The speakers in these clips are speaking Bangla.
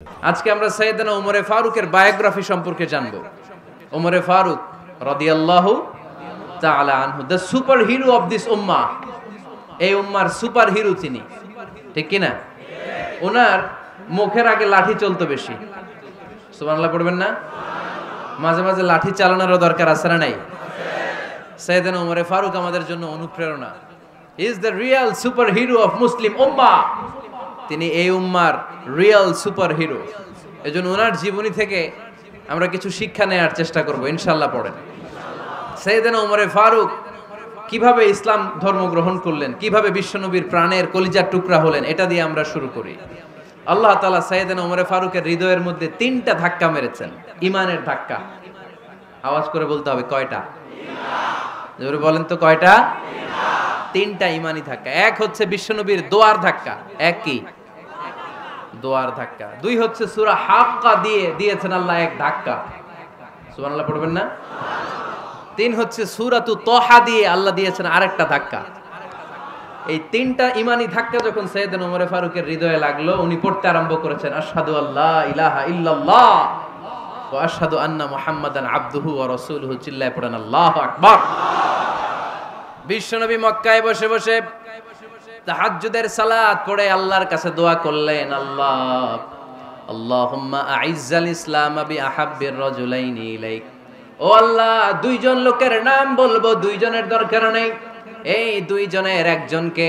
আজকে আমরা সাইয়েদনা ওমরে ফারুকের বায়োগ্রাফি সম্পর্কে জানব। ওমরে ফারুক রাদিয়াল্লাহু তাআলা আনহু, the superhero of this উম্মাহ। এই উম্মার সুপার হিরো তিনি, ঠিক কি না? ওনার মুখের আগে লাঠি চলতো বেশি। সুবহানাল্লাহ পড়বেন না? মাঝে মাঝে লাঠি চালানোরও দরকার আছে না নাই? সাইয়েদনা ওমরে ফারুক আমাদের জন্য অনুপ্রেরণা। Is the real superhero of Muslim উম্মাহ। তিনি এই উম্মার রিয়েল সুপার হিরো। এজন্য ওনার জীবনী থেকে আমরা কিছু শিক্ষা নেওয়ার চেষ্টা করব ইনশাআল্লাহ। পড়েন সাইয়েদনা ওমরে ফারুক কিভাবে ইসলাম ধর্ম গ্রহণ করলেন, কিভাবে বিশ্বনবীর প্রাণের কলিজার টুকরা হলেন, এটা দিয়ে আমরা শুরু করি। আল্লাহ তাআলা সাইয়েদনা ওমরে ফারুকের হৃদয়ের মধ্যে 3টা ধাক্কা মেরেছেন, ইমানের ধাক্কা। আওয়াজ করে বলতে হবে কয়টা? জোরে বলেন তো কয়টা? 3টা ইমানি ধাক্কা। এক হচ্ছে বিশ্বনবীর দোয়ার ধাক্কা। এক কি? দোয়ার ধাক্কা। 2 হচ্ছে সূরা হাক্কা দিয়ে দিয়েছেন আল্লাহ এক ধাক্কা। সুবহানাল্লাহ পড়বেন না? 3 হচ্ছে সূরাতু তাহা দিয়ে আল্লাহ দিয়েছেন আরেকটা ধাক্কা। এই 3টা ইমানি ধাক্কা যখন সাইয়েদনা ওমরে ফারুকের হৃদয়ে লাগলো, উনি পড়তে আরম্ভ করেছেন আশহাদু আল্লা ইলাহা ইল্লাল্লাহ ওয়া আশহাদু আন্না মুহাম্মাদান আবদুহু ওয়া রাসূলুহু। চিল্লায়ে পড়েন আল্লাহু আকবার। বিশ্বনবী মক্কায় বসে বসে তাহাজ্জুদের সালাত পড়ে আল্লাহর কাছে দোয়া করলেন, আল্লাহুম্মা আইজ্জাল ইসলাম বিআহাব্বির রাজুলাইনি ইলাইক। ও আল্লাহ, 2 জন লোকের নাম বলবো, 2 জনের দরকার নেই। এই 2 জনের একজনকে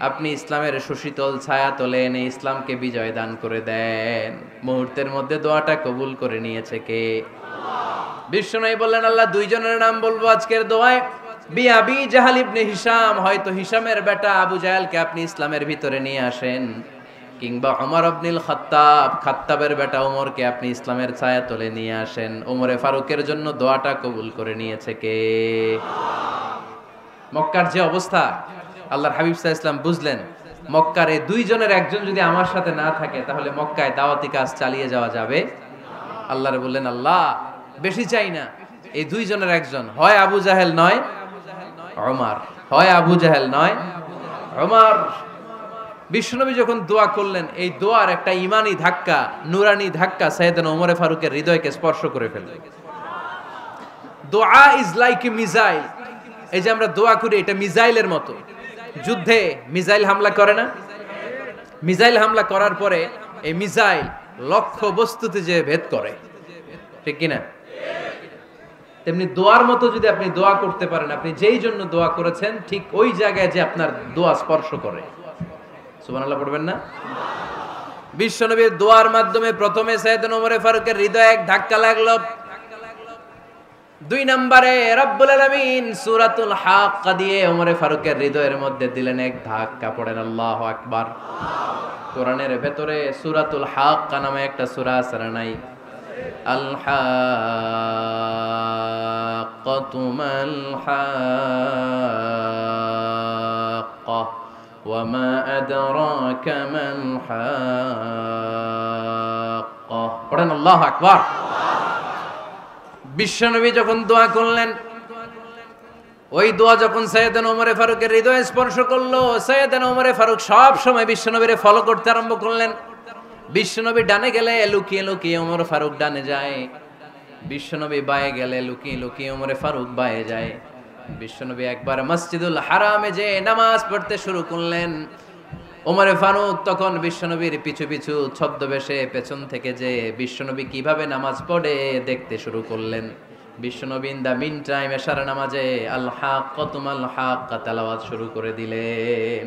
আপনি ইসলামের সুশীতল ছায়া তলে এনে ইসলামকে বিজয় দান করে দেন। মুহূর্তের মধ্যে দোয়াটা কবুল করে নিয়েছে কে? বিশ্বনবী বললেন, আল্লাহ 2 জনের নাম বলবো আজকের দোয়ায়। আবি জাহাল ইবনে হিশাম, হয়তো হিশামের বেটা আবু জাহেলকে আপনি ইসলামের ভিতরে নিয়ে আসেন, কিংবা ওমর ইবনুল খাত্তাব, খাত্তাবের বেটা ওমরকে আপনি ইসলামের ছায়া তলে নিয়ে আসেন। ওমরে ফারুকের জন্য দোয়াটা কবুল করে নিয়েছে কে? মক্কার যে অবস্থা, আল্লাহর হাবিব সাল্লাল্লাহু আলাইহি ওয়াসাল্লাম বুঝলেন মক্কার এই 2 জনের একজন যদি আমার সাথে না থাকে তাহলে মক্কায় দাওয়াতি কাজ চালিয়ে যাওয়া যাবে। আল্লাহরে বললেন, আল্লাহ বেশি চাই না, এই 2 জনের একজন, হয় আবু জাহেল নয় ওমর, হয় আবু জাহেল নয় ওমর। বিশ্বনবী যখন দোয়া করলেন, এই দোয়ার একটা ইমানি ধাক্কা, নুরানি ধাক্কা সাইয়েদনা ওমরে ফারুকের হৃদয়কে স্পর্শ করে ফেলল। দোয়া ইজ লাইক এ মিসাইল। এই যে আমরা দোয়া করি, এটা মিসাইলের মতো। যুদ্ধে মিসাইল হামলা করে না? মিসাইল হামলা করার পরে এই মিসাইল লক্ষ্য বস্তুতে যে ভেদ করে, ঠিক কিনা? তেমনি দোয়ার মতো যদি আপনি দোয়া করতে পারেন, আপনি যেই জন্য দোয়া করেছেন ঠিক ওই জায়গায় যে আপনার দোয়া স্পর্শ করে। সুবহানাল্লাহ পড়বেন না? বিশ্বনবীর দোয়ার মাধ্যমে প্রথমে সাইয়েদনা ওমরে ফারুকের হৃদয়ে এক ধাক্কা লাগলো। 2 নম্বরে রব্বুল আলামিন সূরাতুল হাক্কা দিয়ে ওমরে ফারুকের হৃদয়ের মধ্যে দিলেন এক ধাক্কা। পড়েন আল্লাহু আকবার। কোরআনের ভেতরে সূরাতুল হাক্কা নামে একটা সূরা আছে না নাই? আল হাক্কাতু মাল হাক্কা ওয়া মা আদরাকা মাল হাক্কা। পড়েন আল্লাহু আকবার। বিশ্বনবী যখন দোয়া করলেন, ওই দোয়া যখন সাইয়েদনা ওমরে ফারুকের হৃদয়ে স্পর্শ করলো, সাইয়েদনা ওমরে ফারুক সব সময় বিশ্বনবীরে ফলো করতে আরম্ভ করলেন। বিশ্বনবী ডানে গেলে লুকিয়ে লুকিয়ে ওমর ফারুক ডানে যায়, বিশ্বনবী বায়ে গেলে লুকিয়ে লুকিয়ে ওমরে ফারুক বায়ে যায়। বিশ্বনবী একবার মসজিদুল হারামে যে নামাজ পড়তে শুরু করলেন, ওমরে ফারুক তখন বিশ্বনবীর পিছু পিছু ছদ্মবেশে পেছন থেকে যে বিশ্বনবী কিভাবে নামাজ পড়ে দেখতে শুরু করলেন। বিশ্বনবী ইন দা মিন টাইম এশার নামাজে আল হাক্কাতু মাল হাক্কা তেলাওয়াত শুরু করে দিলেন।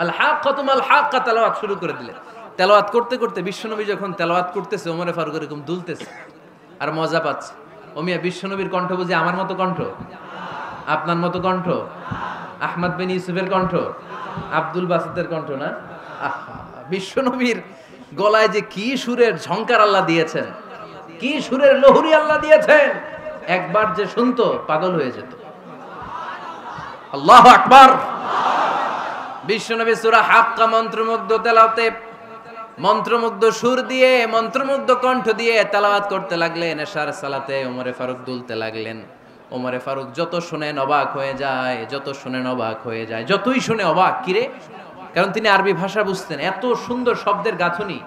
আল হাক্কাতু মাল হাক্কা তেলাওয়াত শুরু করে দিলেন। তেলাওয়াত করতে করতে বিশ্বনবী যখন তেলাওয়াত করতেছে, ওমরে ফারুক এরকম দুলতেছে আর মজা পাচ্ছে। ওমিয়া বিশ্বনবীর কণ্ঠ বুঝি আমার মতো কণ্ঠ, আপনার মতো কণ্ঠ, আহমদ বিন ইউসুফের কণ্ঠ, আব্দুল বাসিতের কণ্ঠ না? বিশ্বনবীর গলায় যে কি সুরের ঝংকার আল্লাহ দিয়েছেন, কি সুরের লহরী আল্লাহ দিয়েছেন, একবার যে শুনতো পাগল হয়ে যেত। আল্লাহু আকবার। বিশ্বনবী সূরা হাক্কা মন্ত্রমুগ্ধ তেলাওয়াতে, মন্ত্রমুগ্ধ সুর দিয়ে, মন্ত্রমুগ্ধ কণ্ঠ দিয়ে তেলাওয়াত করতে লাগলেন। এশার সালাতে ওমরে ফারুক দুলতে লাগলেন। ওমরে ফারুক যত শুনেন অবাক হয়ে যায়, যত শুনেন অবাক হয়ে যায়, যতই শুনে অবাক। কিরে? কারণ তিনি আরবি ভাষা বুঝতেন, এত সুন্দর শব্দের গাঁথনি।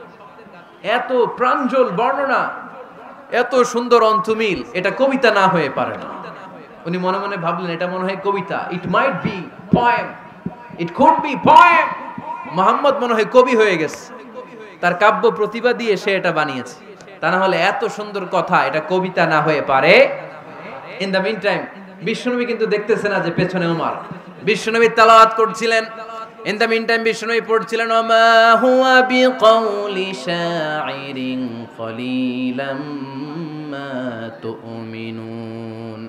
এত প্রাঞ্জল বর্ণনা, এত সুন্দর অন্তমিল, এটা কবিতা না হয়ে পারে না। উনি মনে মনে ভাবলেন এটা মনে হয় কবিতা, it might be poem, it could be poem. Muhammad মনে হয় কবি হয়ে গেছে, তার কাব্য প্রতিভা দিয়ে সে এটা বানিয়েছে। তা না হলে এত সুন্দর কথা এটা কবিতা না হয়ে পারে। ইন দ্য মিন টাইম বিশ্বনবী কিন্তু দেখতেছে না যে পেছনে ওমর। বিশ্বনবী তেলাওয়াত করছিলেন, ইন দ্য মিন টাইম বিশ্বনবী পড়ছিলেন ওমা হুয়া বিকাউলি শাইরিন কলিলাম মা তুমিনুন।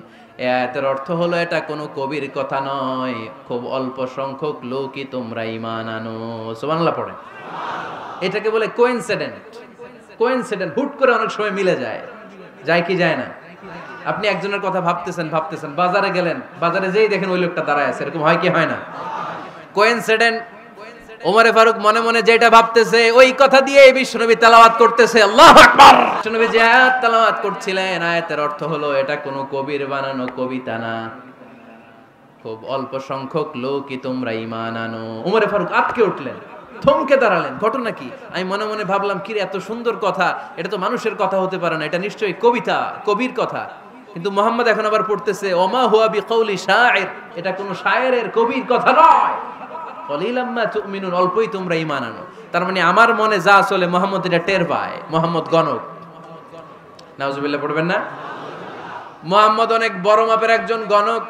এই আয়াতের অর্থ হলো এটা কোনো কবির কথা নয়, খুব অল্প সংখ্যক লোকই তোমরা ঈমান আনো। সুবহানাল্লাহ পড়ে। এটাকে বলে কোইন্সিডেন্ট। কোইন্সিডেন্ট হুট করে অনেক সময় মিলে যায়, যায় কি যায় না? আপনি একজনের কথা ভাবতেছেন বাজারে গেলেন, বাজারে যেই দেখেন ওই লোকটা দাঁড়ায় আছে, এরকম হয় কি হয় না? কোইন্সিডেন্ট। ওমরে ফারুক মনে মনে যেটা ভাবতেছে ওই কথা দিয়ে বিশ্বনবী তেলাওয়াত করতেছে, আল্লাহু আকবার। বিশ্বনবী যে আয়াত তেলাওয়াত করছিলেন, আয়াতের অর্থ হলো এটা কোনো কবির বানানো কবিতা না, খুব অল্প সংখ্যক লোকই তোমরা ঈমান আনো। ওমরে ফারুক আটকে উঠলেন, থমকে দাঁড়ালেন। ঘটনা কি? আমি মনে মনে ভাবলাম কি এত সুন্দর কথা, এটা তো মানুষের কথা হতে পারে না, এটা নিশ্চয়ই কবিতা, কবির কথা। কিন্তু মুহাম্মদ এখন আবার পড়তেছে ওমা হুয়া বিকাউলি শাইর, এটা কোনো শায়েরের কবির কথা নয়। কলিলাম মা তুমিনুন, অল্পই তোমরা ঈমান আনো। তার মানে আমার মনে যা চলে মুহাম্মদ এটা টের পায়। মুহাম্মদ গণক। নাউজুবিল্লাহ পড়বেন না? মুহাম্মদ অনেক বড় মাপের একজন গণক।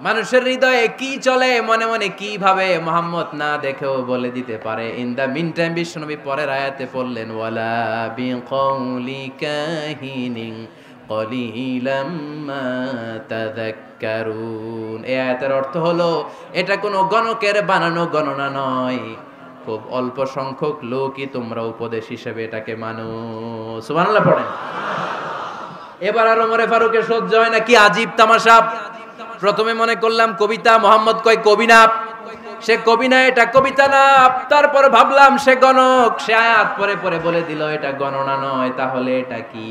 মানুষের হৃদয়ে কি চলে, মনে মনে কি ভাবে, মুহাম্মদ না দেখেও বলে দিতে পারে। ইন দা মিন টাইম বিশ্বনবী পরের আয়াতে পড়লেন ওয়ালা বিকাউলি কাহিনিন কলিলাম মা তাযাক্কারুন। এই আয়াতের অর্থ হলো এটা কোনো গণকের বানানো গণনা নয়, খুব অল্প সংখ্যক লোকই তোমরা উপদেশ হিসেবে এটাকে মানো। সুবহানাল্লাহ পড়েন। এবার আর ওমরে ফারুকের সহ্য হয় না, কি আজীব তামাশা। প্রথমে মনে করলাম কবিতা, মোহাম্মদ কয় কবি না, সে কবি না, এটা কবিতা না। তারপর ভাবলাম সে গণক, সে আয়াত পরে পরে বলে দিল এটা গণনা নয়, তাহলে এটা কি?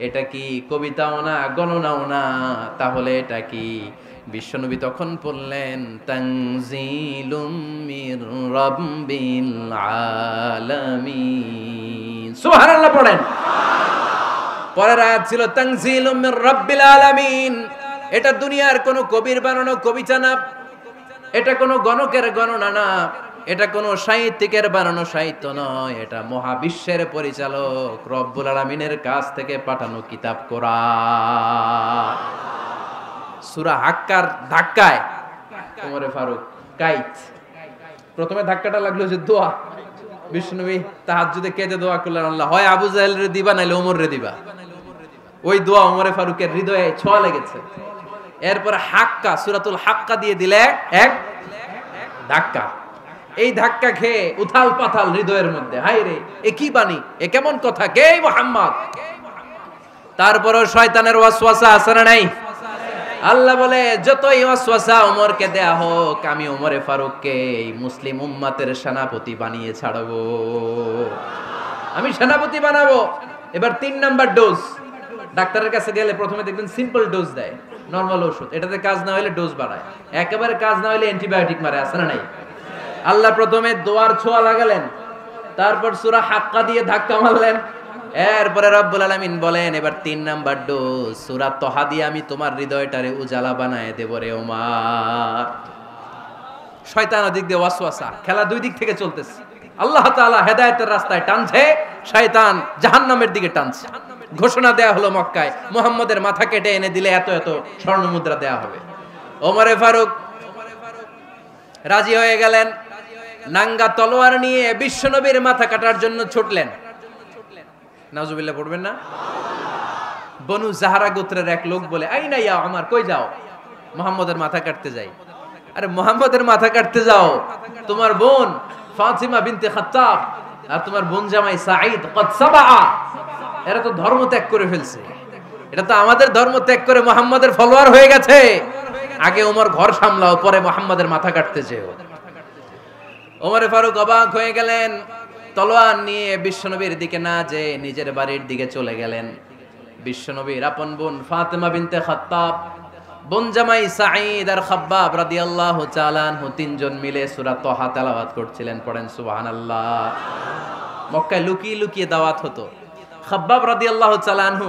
এটা কি কবিতাও না, গণনাও না, তাহলে এটা কি? বিশ্বনবী তখন বললেন তানজিলুম মির রাব্বিল আলামিন। সুবহানাল্লাহ পড়েন। পরের আয়াত ছিল তানজিলুম মির রাব্বিল আলামিন। এটা দুনিয়ার কোনো কবির বানানো কবিতা না, এটা কোনো গণকের গণনা না, এটা কোনো সাহিত্যিকের বানানো সাহিত্য নয়, এটা মহাবিশ্বের পরিচালক রব্বুল আলামিনের কাছ থেকে পাঠানো কিতাব কোরআন। সূরা হাক্কার ধাক্কায় ওমরে ফারুক কাইত। প্রথমে ধাক্কাটা লাগলো যে দোয়া। বিশ্বনবী তাহাজ্জুদে কেঁদে দোয়া করলেন, আল্লাহ হয় আবু জাহেল রে দিবা নাইলে ওমর রে দিবা। ওই দোয়া ওমরে ফারুকের হৃদয়ে ছোঁয়া লেগেছে। এরপর হাক্কা, সূরাতুল হাক্কা দিয়ে দিলে এক ধাক্কা। এই ধাক্কা খেয়ে উথাল পাথাল হৃদয়ের মধ্যে, হায় রে এ কি বাণী, এ কেমন কথা, কে মুহাম্মদ? তারপরও শয়তানের ওয়াসওয়াসা আছে না নাই? আল্লাহ বলে যতই ওয়াসওয়াসা ওমরকে দেয়া হোক, আমি ওমরে ফারুককে এই মুসলিম উম্মতের সেনাপতি বানিয়ে ছাড়বো, আমি সেনাপতি বানাবো। এবার 3 নাম্বার ডোজ। ডাক্তারের কাছে গেলে প্রথমে দেখবেন সিম্পল ডোজ দেয়, নরমাল ওষুধ, এটাতে কাজ না হলে ডোজ বাড়ায়, একেবারে কাজ না হলে অ্যান্টিবায়োটিক মারে, আছে না নাই? আল্লাহ প্রথমে দোয়ার ছোঁয়া লাগালেন, তারপর সূরা হাক্কা দিয়ে ধাক্কা মারলেন, এরপরে রব্বুল আলামিন বলেন এবার 3 নাম্বার ডোজ সূরা তহা দিয়ে আমি তোমার হৃদয়টারে উজালা বানায় দেব রে ওমর। শয়তান ওদিক দিয়ে ওয়াসওয়াসা, খেলা দুই দিক থেকে চলতেছে। আল্লাহ তাআলা হেদায়েতের রাস্তায় টানছে, শয়তান জাহান্নামের দিকে টানছে। ঘোষণা দেয়া হলো মক্কায়, মুহাম্মদের মাথা কেটে এনে দিলে এত এত স্বর্ণ মুদ্রা দেয়া হবে। ওমরে ফারুক রাজি হয়ে গেলেন, নাঙ্গা তলোয়ার নিয়ে বিশ্বনবীর মাথা কাটার জন্য ছুটলেন। নাউজুবিল্লাহ পড়বেন না? বনু জাহরা গোত্রের এক লোক বলে, আইনা ইয়া ওমর, কই যাও? মুহাম্মদের মাথা কাটতে যাই। আরে মুহাম্মদের মাথা কাটতে যাও? তোমার বোন ফাতিমা বিনতে খাত্তাব আর তোমার বোন জামাই সাঈদ কদ সাবা, এরা তো ধর্ম ত্যাগ করে ফেলছে, এটা তো আমাদের ধর্ম ত্যাগ করে মুহাম্মদের ফলোয়ার হয়ে গেছে। আগে ওমর ঘর সামলাও, পরে মুহাম্মদের মাথা কাটতে যেও। ওমরে ফারুক অবাক হয়ে গেলেন, তলোয়ার নিয়ে বিশ্বনবীর দিকে না যে নিজের বাড়ির দিকে চলে গেলেন। বিশ্বনবীর আপন বোন ফাতিমা বিনতে খাত্তাব, বোন জামাই সাঈদ আর খাব্বাব রাদিয়াল্লাহু তাআলা আনহু, তিনজন মিলে সূরা তহা তেলাওয়াত করছিলেন। পড়েন সুবহানাল্লাহ। মক্কায় লুকিয়ে লুকিয়ে দাওয়াত হতো। খাব্বাব রাদিয়াল্লাহু তাআলা আনহু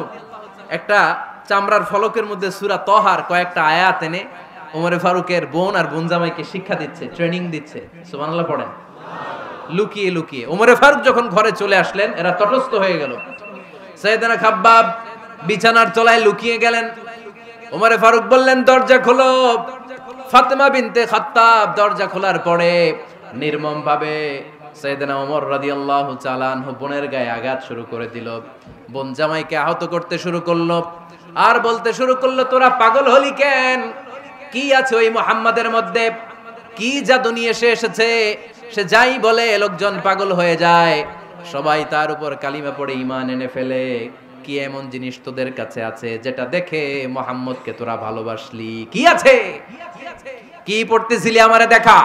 একটা চামড়ার ফলকের মধ্যে সূরা তহার কয়েকটা আয়াত এনে ওমরে ফারুকের বোন আর বোন জামাইকে শিক্ষা দিচ্ছে, ট্রেনিং দিচ্ছে। সুবহানাল্লাহ পড়েন। লুকিয়ে লুকিয়ে ওমরে ফারুক যখন ঘরে চলে আসলেন, এরা তটস্থ হয়ে গেল। সাইয়েদনা খাব্বাব বিছানার তলায় লুকিয়ে গেলেন। ওমরে ফারুক বললেন, দরজা খোলো। ফাতেমা বিনতে খাত্তাব দরজা খোলার পরে নির্মম ভাবে সাইয়েদনা ওমর রাদিয়াল্লাহু তাআলা আনহু বোনের গায়ে আঘাত শুরু করে দিল। বোন জামাইকে আহত করতে শুরু করলো আর বলতে শুরু করলো, তোরা পাগল হলি কেন? কি আছে ওই মুহাম্মাদের মধ্যে? কি জাদু নিয়ে এসেছে? সে যাই বলে লোকজন পাগল হয়ে যায়, সবাই তার উপর কালিমা পড়ে ঈমান এনে ফেলে। কি এমন জিনিস তোদের কাছে আছে যেটা দেখে মুহাম্মদকে তোরা ভালোবাসলি? কি আছে? কি পড়তেছিলি আমারে দেখা।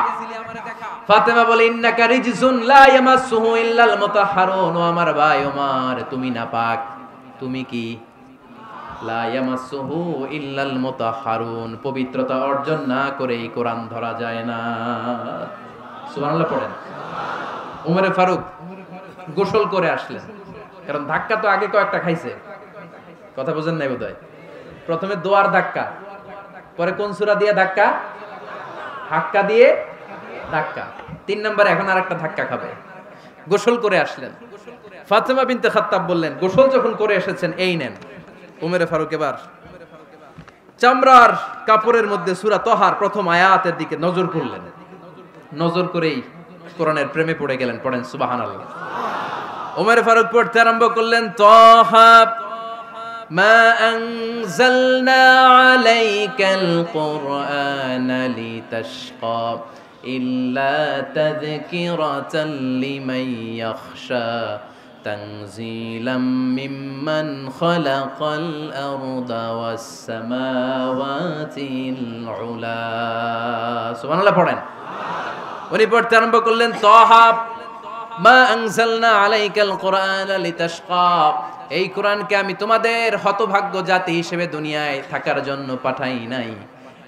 ফাতেমা বলে, ইন্নাকা রিজসুন লা ইয়ামাসসুহু ইল্লাল মুতাহহারুন। ও আমার ভাই ওমর, তুমি নাপাক। তুমি কি? লা ইয়ামাসসুহু ইল্লাল মুতাহহারুন, পবিত্রতা অর্জন না করে এই কোরআন ধরা যায় না। সুবহানাল্লাহ পড়েন। ওমরে ফারুক গোসল করে আসলেন, কারণ ধাক্কা তো আগে কয়েকটা খাইছে। কথা বুঝেন নাই বোধহয়। প্রথমে দোয়ার ধাক্কা, পরে কোন সূরা দিয়ে ধাক্কা? হাক্কা দিয়ে ধাক্কা। 3 নম্বরে এখন আরেকটা ধাক্কা খাবে। গোসল করে আসলেন। ফাতেমা বিনতে খাত্তাব বললেন, গোসল যখন করে এসেছেন, এই নেন। ওমরে ফারুক এবার চামড়ার কাপড়ের মধ্যে সূরা তহার প্রথম আয়াতের দিকে নজর করলেন। নজর করেই কোরআনের প্রেমে পড়ে গেলেন। পড়েন সুবহানাল্লাহ। ওমরে ফারুক পড়তে আরম্ভ করলেন, তহা মা আনজালনা আলাইকাল কুরআনা লিতাশকা ইল্লা তাযকিরাতাল লিমান ইয়াখশা তানজিলাম মিম্মান খালাকাল আরদা ওয়াস সামাওয়াতিল উলা। সুবহানাল্লাহ পড়েন। উনি পড়তে আরম্ভ করলেন, তহা মা আনজালনা আলাইকাল কুরআনা লিতাশকা, এই কোরআনকে আমি তোমাদের হতভাগ্য জাতি হিসেবে দুনিয়ায় থাকার জন্য পাঠাই নাই।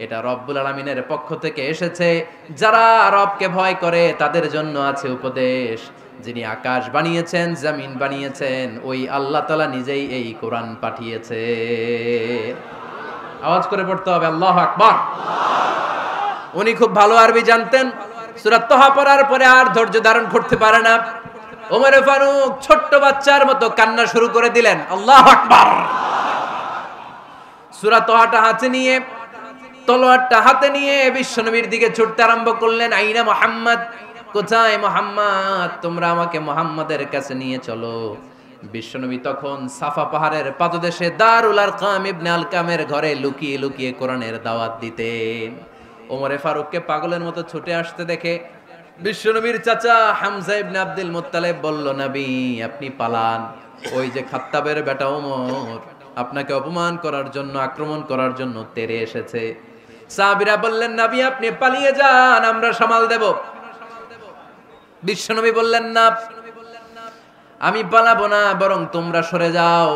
এটা রব্বুল আলামিনের পক্ষ থেকে এসেছে। যারা রবকে ভয় করে তাদের জন্য আছে উপদেশ। যিনি আকাশ বানিয়েছেন, জমিন বানিয়েছেন, ওই আল্লাহ তাআলা নিজেই এই কোরআন পাঠিয়েছে। আওয়াজ করে পড়তে হবে, আল্লাহু আকবার। উনি খুব ভালো আরবি জানতেন। সূরা তহা পড়ার পরে আর ধৈর্য ধারণ করতে পারে না। ওমরে ফারুক ছোট্ট বাচ্চার মতো কান্না শুরু করে দিলেন। আল্লাহু আকবার। সূরা তহাটা হাতে নিয়ে, তলোয়ারটা হাতে নিয়ে বিশ্বনবীর দিকে ছুটতে আরম্ভ করলেন। আইনা মুহাম্মদ, কোথায় মুহাম্মদ? তোমরা আমাকে মুহাম্মাদের কাছে নিয়ে চলো। বিশ্বনবী তখন সাফা পাহাড়ের পাদদেশে দারুল আরকাম ইবনে আলকামের ঘরে লুকিয়ে লুকিয়ে কোরআনের দাওয়াত দিতেন। ওমরে ফারুককে পাগলের মতো ছুটে আসতে দেখে বিশ্বনবীর চাচা হামজা ইবনে আব্দুল মুত্তালিব বলল, নবী আপনি পালান। ওই যে খাত্তাবের বেটা ওমর আপনাকে অপমান করার জন্য, আক্রমণ করার জন্য তেরে এসেছে। সাহাবীরা বললেন, নবী আপনি পালিয়ে যান, আমরা সামাল দেব। বিশ্বনবী বললেন, না আমি পালাবো না, বরং তোমরা সরে যাও।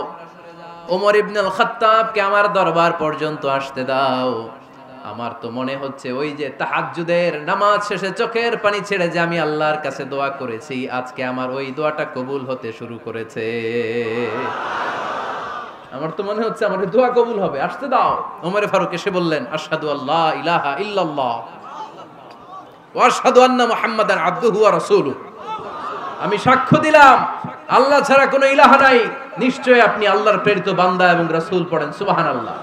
ওমর ইবনুল খাত্তাবকে আমার দরবার পর্যন্ত আসতে দাও। আমার তো মনে হচ্ছে ওই যে তাহাজ্জুদের নামাজ শেষে চোখের পানি ছেড়ে যে আমি আল্লাহর কাছে দোয়া করেছি, আজকে আমার ওই দোয়াটা কবুল হতে শুরু করেছে। আমার তো মনে হচ্ছে আমার দোয়া কবুল হবে, আসতে দাও। ওমরে ফারুক এসে বললেন, আশহাদু আল্লা ইলাহা ইল্লাল্লাহ ওয়া আশহাদু আন্না মুহাম্মাদান আবদুহু ওয়া রাসূলুহু, আমি সাক্ষ্য দিলাম আল্লাহ ছাড়া কোনো ইলাহা নাই, নিশ্চয়ই আপনি আল্লাহর প্রেরিত বান্দা এবং রাসূল। পড়েন সুবহানাল্লাহ।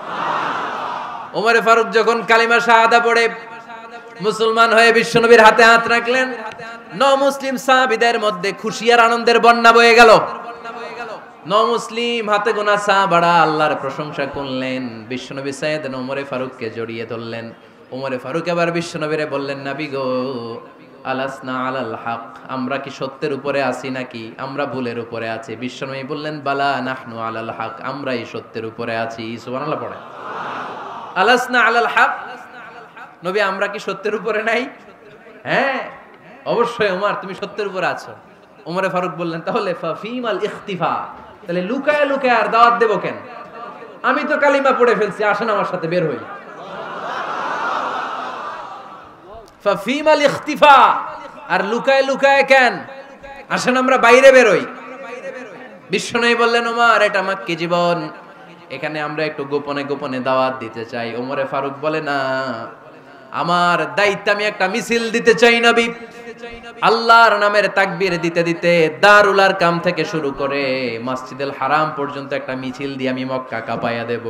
ওমরে ফারুক যখন কালিমা শাহাদা পড়ে মুসলমান হয়ে বিশ্বনবীর হাতে হাত রাখলেন, মুসলিম সাহাবীদের মধ্যে খুশি আর আনন্দের বন্যা বয়ে গেল। মুসলিম হাতে গোনা সাহাবারা আল্লাহর প্রশংসা করলেন। বিশ্বনবী সাইয়েদনা ওমরে ফারুককে জড়িয়ে ধরলেন। ওমরে ফারুক এবার বিশ্বনবীরে বললেন, নবী গো, আলাসনা আলাল হক, আমরা কি সত্যের উপরে আছি নাকি আমরা ভুলের উপরে আছি? বিশ্বনবী বললেন, বালা নাহনু আলাল হক, আমরা এই সত্যের উপরে আছি। সুবহানাল্লাহ পড়ে। আলাসনা আলাল হক, নবী আমরা কি সত্যের উপরে নাই? হ্যাঁ অবশ্যই ওমর, তুমি সত্যের উপরে আছো। ওমরে ফারুক বললেন, তাহলে ফাফিমাল ইখতিফা, তাহলে লুকায় লুকায় আর দাওয়াত দেব কেন? আমি তো কালিমা পড়ে ফেলছি, আসেন আমার সাথে বের হই। ফাফিমাল ইখতিফা, আর লুকায় লুকায় কেন? আসেন আমরা বাইরে বেরোই। বিশ্বনবী বললেন, ওমর এটা মাক্কি জীবন, এখানে আমরা একটু গোপনে গোপনে দাওয়াত দিতে চাই। ওমরে ফারুক বলে, না, আমার দায়িত্ব, আমি একটা মিছিল দিতে চাই নবী। আল্লাহর নামের তাকবীর দিতে দিতে দারুল আরকাম থেকে শুরু করে মসজিদুল হারাম পর্যন্ত একটা মিছিল দিয়ে আমি মক্কা কাঁপাইয়া দেব।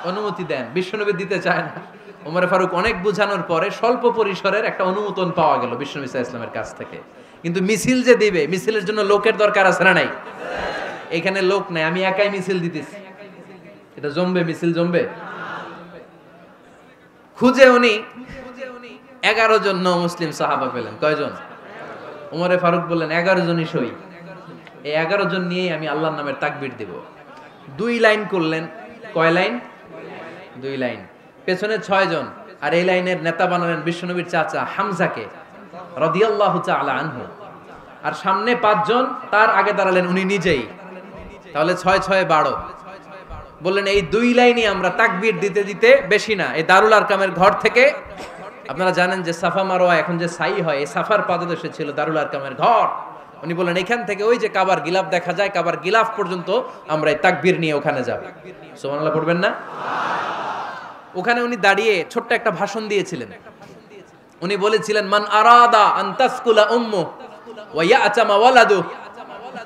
অনুমতি দেন। বিশ্বনবী দিতে চায় না। ওমর ফারুক অনেক বুঝানোর পরে স্বল্প পরিসরের একটা অনুমোদন পাওয়া গেল বিশ্বনবী সাল্লাল্লাহু আলাইহি ওয়াসাল্লামের কাছ থেকে। কিন্তু মিছিল যে দিবে, মিছিলের জন্য লোকের দরকার আছে না নাই? এখানে লোক নাই, আমি একাই মিছিল দিতেছি। এটা জমবে? মিছিল জমবে? খুঁজে উনি 11 জন মুসলিম সাহাবা পেলেন। কয়জন? ওমরে ফারুক বললেন 11 জনই সই। এই 11 জন নিয়ে আমি আল্লাহর নামের তাকবীর দেব। 2 লাইন করলেন। কয় লাইন? 2 লাইন। পেছনে 6 জন, আর এই লাইনের নেতা বানালেন বিশ্বনবীর চাচা হামজাকে রাদিয়াল্লাহু তাআলা আনহু। আর সামনে 5 জন, তার আগে দাঁড়ালেন উনি নিজেই। তাহলে 6 6 12। বললেন এই 2 লাইনই আমরা তাকবীর দিতে দিতে, বেশি না, এই দারুল আরকামের ঘর থেকে, আপনারা জানেন যে সাফা মারওয়া এখন যে সাই হয়, এই সাফার পাদদেশে ছিল দারুল আরকামের ঘর। উনি বললেন এখান থেকে ওই যে কাবার গিলাফ দেখা যায়, কাবার গিলাফ পর্যন্ত আমরা এই তাকবীর নিয়ে ওখানে যাব। সুবহানাল্লাহ পড়বেন না? ওখানে উনি দাঁড়িয়ে ছোট্ট একটা ভাষণ দিয়েছিলেন। উনি বলেছিলেন, মান আরাদা আন তাসকুলা উম্মু ওয়া ইয়াতামা ওয়ালাদু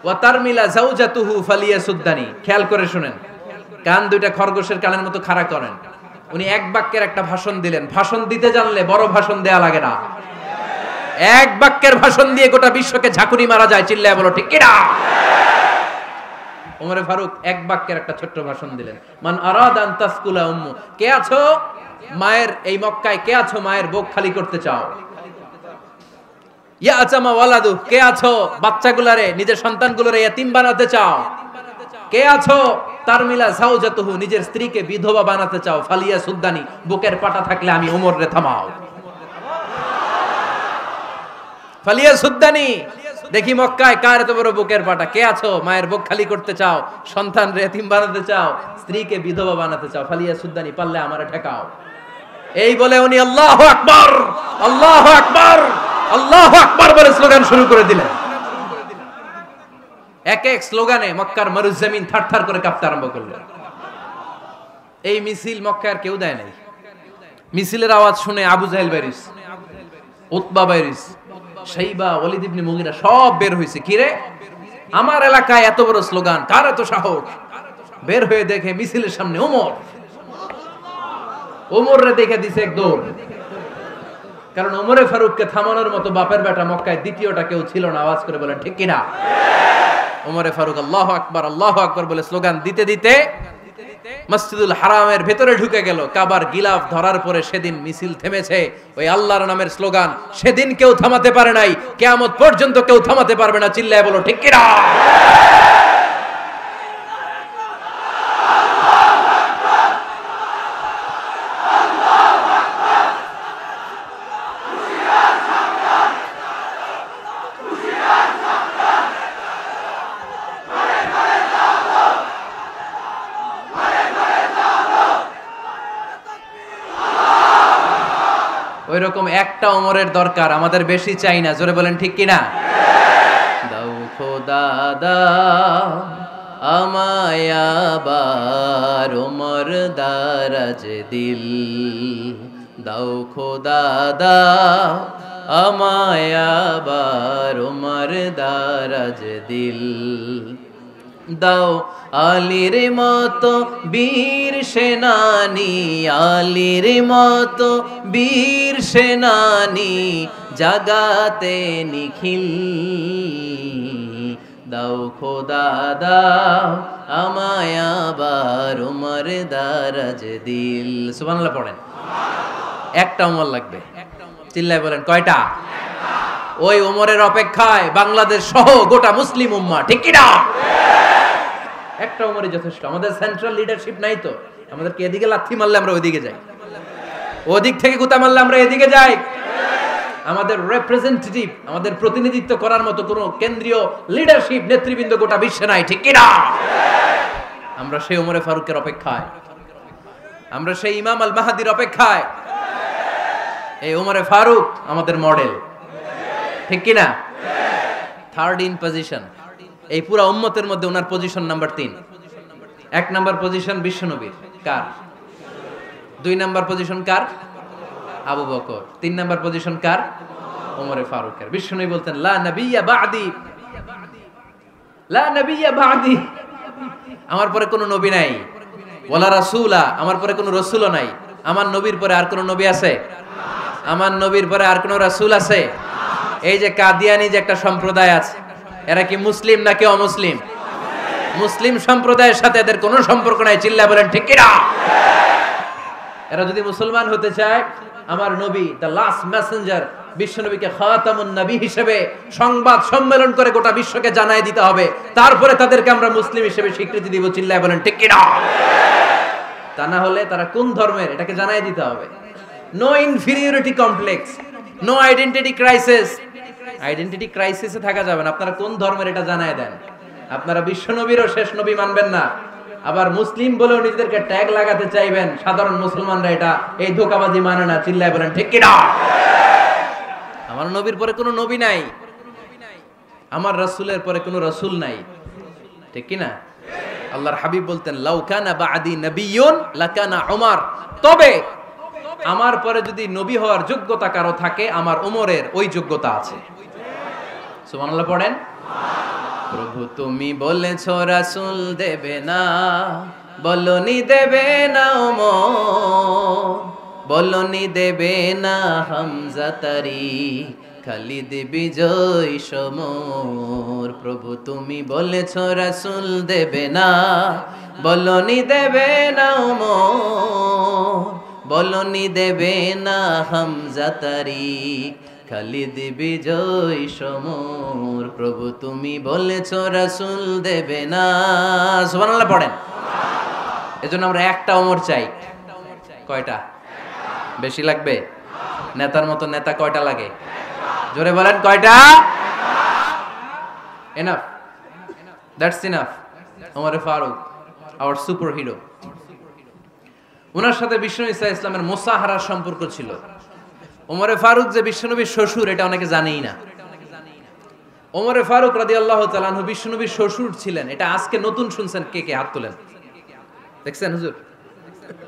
ওয়া তারমিলা যাওজাতুহু ফালিয়াসুদ্দানি। খেয়াল করে শুনেন, কান দুইটা খরগোশের কানের মতো খাড়া করেন। উনি এক বাক্যের একটা ভাষণ দিলেন। ভাষণ দিতে জানলে বড় ভাষণ দেয়া লাগে না। এক বাক্যের ভাষণ দিয়ে গোটা বিশ্বকে ঝাঁকুনি মারা যায়। চিল্লায় বলো ঠিক কিনা? ওমরে ফারুক এক বাক্যের একটা ছোট্ট ভাষণ দিলেন। মান আরাদা আন তাসকুলা উম্মু, কে আছো মায়ের এই মক্কায়, কে আছো মায়ের বুক খালি করতে চাও? ইয়াতামা ওয়ালাদু, কে আছো বাচ্চাগুলারে, নিজের সন্তানগুলোরে ইয়াতিম বানাতে চাও? কে আছো তারমিলা যাওজাতুহু, নিজের স্ত্রীকে বিধবা বানাতে চাও? ফালিয়া সুদ্দানি, বুকের পাটা থাকলে আমি ওমর রে থামাও। ফালিয়া সুদ্দানি, দেখি মক্কায় কার এত বড় বুকের পাটা। কে আছো মায়ের বুক খালি করতে চাও, সন্তান রে এতিম বানাতে চাও, স্ত্রীকে বিধবা বানাতে চাও? ফালিয়া সুদ্দানি, পারলে আমারে ঠেকাও। এই বলে উনি আল্লাহু আকবার, আল্লাহু আকবার, আল্লাহু আকবার বলে স্লোগান শুরু করে দিলেন। এক এক স্লোগানে মক্কার মরুজমিন থারথার করে কাঁপতে আরম্ভ করলো। এই মিছিল মক্কার কেউ দেয় নাই। মিছিলের আওয়াজ শুনে আবু জাহেল বাইরিস, উতবা বাইরিস, শাইবা, ওয়ালিদ ইবনে মুগিরা সব বের হইছে। কি রে, আমার এলাকায় এত বড় স্লোগান, কার এত সাহস? বের হয়ে দেখে মিছিলের সামনে ওমর। ওমর রে দেখে দিছে এক দৌড়। কারণ ওমরে ফারুককে থামানোর মতো বাপের বেটা মক্কায় দ্বিতীয়টা কেউ ছিল না। আওয়াজ করে বলেন ঠিক কিনা? ওমরে ফারুক আল্লাহু আকবার, আল্লাহু আকবার বলে স্লোগান দিতে দিতে মসজিদুল হারামের ভেতরে ঢুকে গেল। কাবার গিলাফ ধরার পরে সেদিন মিছিল থেমেছে। ওই আল্লাহর নামের স্লোগান সেদিন কেউ থামাতে পারে নাই, কিয়ামত পর্যন্ত কেউ থামাতে পারবে না। চিল্লায় বলো ঠিক কিনা? ওইরকম একটা ওমরের দরকার, আমাদের বেশি চাই না। জোরে বলেন ঠিক কিনা? দাও খোদা দাও আমায় আবার ওমর দারাজ দিল, দাও খোদা দাও আমায় আবার ওমর দারাজ দিল, দাও আলীর মতো বীর সেনানি, আলীর মতো বীর সেনানি জাগাতে নিখিল, দাও খোদা দাও আমায় আবার ওমর দারাজ দিল। সুবহানাল্লাহ পড়েন। একটা ওমর লাগবে। চিল্লায় বলেন কয়টা? ওই ওমরের অপেক্ষায় বাংলাদেশ সহ গোটা মুসলিম উম্মাহ। ঠিক কি না? একটা ওমরই যথেষ্ট। আমাদের সেন্ট্রাল লিডারশিপ নাই তো, আমাদেরকে এদিকে লাথি মারলে আমরা ওইদিকে যাই, ওদিক থেকে গুতা মারলে আমরা এদিকে যাই। আমাদের রিপ্রেজেন্টেটিভ, আমাদের প্রতিনিধিত্ব করার মতো কোন কেন্দ্রীয় লিডারশিপ নেতৃবৃন্দ গোটা বিশ্বে নাই। ঠিক কি না? আমরা সেই ওমরে ফারুকের অপেক্ষায়, আমরা সেই ইমাম আল মাহদির অপেক্ষায়। এই ওমরে ফারুক আমাদের মডেল। ঠিক কি না? থার্ড ইন পজিশন, এই পুরা উম্মতের মধ্যে ওনার পজিশন নাম্বার 3। 1 নাম্বার পজিশন বিশ্বনবীর, কার? 2 নাম্বার পজিশন কার? আবু বকর। 3 নাম্বার পজিশন কার? ওমরে ফারুকের। বিশ্বনবী বলতেন লা নবিয়্যা বা'দি, লা নবিয়্যা বা'দি, আমার পরে কোনো নবী নাই। ওয়ালা রাসূলা, আমার পরে কোনো রাসূলও নাই। আমার নবীর পরে আর কোনো নবী আছে? আমার নবীর পরে আর কোনো রাসূল আছে? এই যে কাদিয়ানি যে একটা সম্প্রদায় আছে, এরা কি মুসলিম নাকি অমুসলিম? মুসলিম সম্প্রদায়ের সাথে এদের কোনো সম্পর্ক নাই। চিল্লা বলেন ঠিক কি না? এরা যদি মুসলমান হতে চায়, আমার নবী দ্য লাস্ট মেসেঞ্জার বিশ্বনবীকে খাতামুন নবী হিসেবে সংবাদ সম্মেলন করে গোটা বিশ্বকে জানাই দিতে হবে, তারপরে তাদেরকে আমরা মুসলিম হিসেবে স্বীকৃতি দিব। চিল্লায় বলেন ঠিক কি না? তা না হলে তারা কোন ধর্মের এটাকে জানাই দিতে হবে। No inferiority complex, no identity crisis. Identity ক্রাইসিসে থাকা যাবে না। আপনারা কোন ধর্মের এটা জানায় দেন। আপনারা বিশ্বনবীরও শেষ নবী মানবেন না, আবার মুসলিম বলেও নিজেদেরকে ট্যাগ লাগাতে চাইবেন। সাধারণ মুসলমানরা এটা এই ধোঁকাবাজি মানে না। চিল্লায় বলেন ঠিক কি না? আমার নবীর পরে কোনো নবী নাই, আমার রাসূলের পরে কোনো রাসূল নাই, ঠিক কি না? আল্লাহর হাবিব বলতেন লাউ কানা বা'দি নাবিয়্যুন লাকানা উমর, তবে আমার পরে যদি নবী হওয়ার যোগ্যতা কারো থাকে, আমার ওমরের ওই যোগ্যতা আছে। সুবহানাল্লাহ পড়েন। প্রভু তুমি বলেছ রাসূল দেবে না, বলনি দেবে না ওমর, বলনি দেবে না হামজা তারি, খালিদ বিজয় সমর। প্রভু তুমি বলেছ রাসূল দেবে না, বলনি দেবে না ওমর, বলনি দেবে না হামজা তারি, খালিদ বিজয় সমর। প্রভু তুমি বলেছ রাসূল দেবে না। সুবহানাল্লাহ পড়েন। এজন্য আমরা একটা ওমর চাই। কয়টা? বেশি লাগবে? নেতার মতো নেতা কয়টা লাগে? জোরে বলেন কয়টা? Enough, that's enough. Umar Farooq our superhero. ওনার সাথে বিশ্বনবী সাল্লাল্লাহু আলাইহি ওয়াসাল্লামের মুসাহারার সম্পর্ক ছিল। ওমরে ফারুক যে বিশ্বনবীর শ্বশুর, এটা অনেকে জানেই না। ওমরে ফারুক রাদিয়াল্লাহু তাআলা আনহু বিশ্বনবীর শ্বশুর ছিলেন। এটা আজকে নতুন শুনছেন। কে কে হাত তোলেন? দেখছেন হুজুর?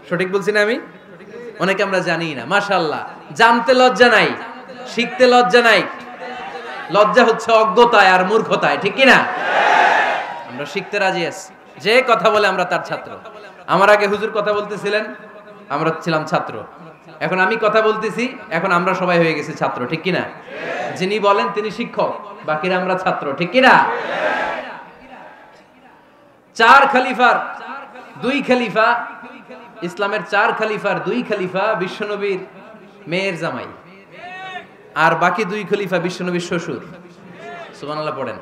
সঠিক বলছি না আমি? অনেকে আমরা জানি না। মাশাআল্লাহ, জানতে লজ্জা নাই, শিখতে লজ্জা নাই। লজ্জা হচ্ছে অজ্ঞতায় আর মূর্খতায়, ঠিক কি না? আমরা শিখতে রাজি আছি। যে কথা বলে আমরা তার ছাত্র। আমার আগে হুজুর কথা বলতেছিলেন, আমরা ছিলাম ছাত্র। এখন আমি কথা বলতেছি, এখন আমরা সবাই হয়ে গেছি ছাত্র, ঠিক কি না? যিনি বলেন তিনি শিক্ষক, বাকিরা আমরা ছাত্র, ঠিক কি না? 4 খলিফার 2 খলিফা, ইসলামের 4 খলিফার 2 খলিফা বিশ্বনবীর মেয়ের জামাই, আর বাকি 2 খলিফা বিশ্বনবীর শ্বশুর। সুবহানাল্লাহ পড়েন।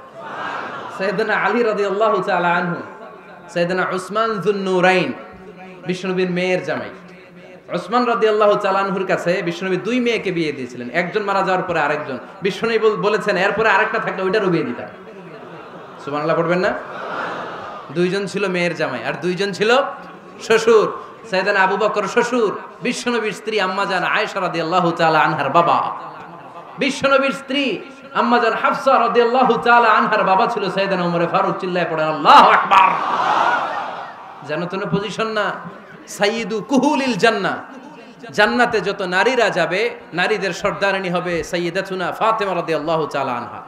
সাইয়েদনা আলী রাদিয়াল্লাহু তাআলা আনহু, সাইয়েদনা উসমান যুন নূরাইন বিশ্বনবীর মেয়ের জামাই। উসমান রাদিয়াল্লাহু তাআলা আনহুর কাছে বিশ্বনবী 2 মেয়েকে বিয়ে দিয়েছিলেন। একজন মারা যাওয়ার পরে আরেকজন। বিশ্বনবী বলেছেন এরপরে আরেকটা থাকলে ওইটারও বিয়ে দিতাম। সুবহানাল্লাহ পড়বেন না? 2 জন ছিল মেয়ের জামাই আর 2 জন ছিল শ্বশুর। সাইয়েদনা আবু বকর শ্বশুর, বিশ্বনবীর স্ত্রী আম্মাজান আয়েশা রাদিয়াল্লাহু তাআলা আনহার বাবা। বিশ্বনবীর স্ত্রী আম্মাজান হাফসা রাদিয়াল্লাহু তাআলা আনহার বাবা ছিল সাইয়েদনা ওমর ফারুক। চিল্লায় পড়েন আল্লাহু আকবার। জানো তো না পজিশন না? সাইয়্যিদু কুহুলিল জান্নাহ, জান্নাতে যত নারীরা যাবে, নারীদের সর্দারিনী হবে সাইয়্যিদাতুনা ফাতেমা রাদিয়াল্লাহু তাআলা আনহা।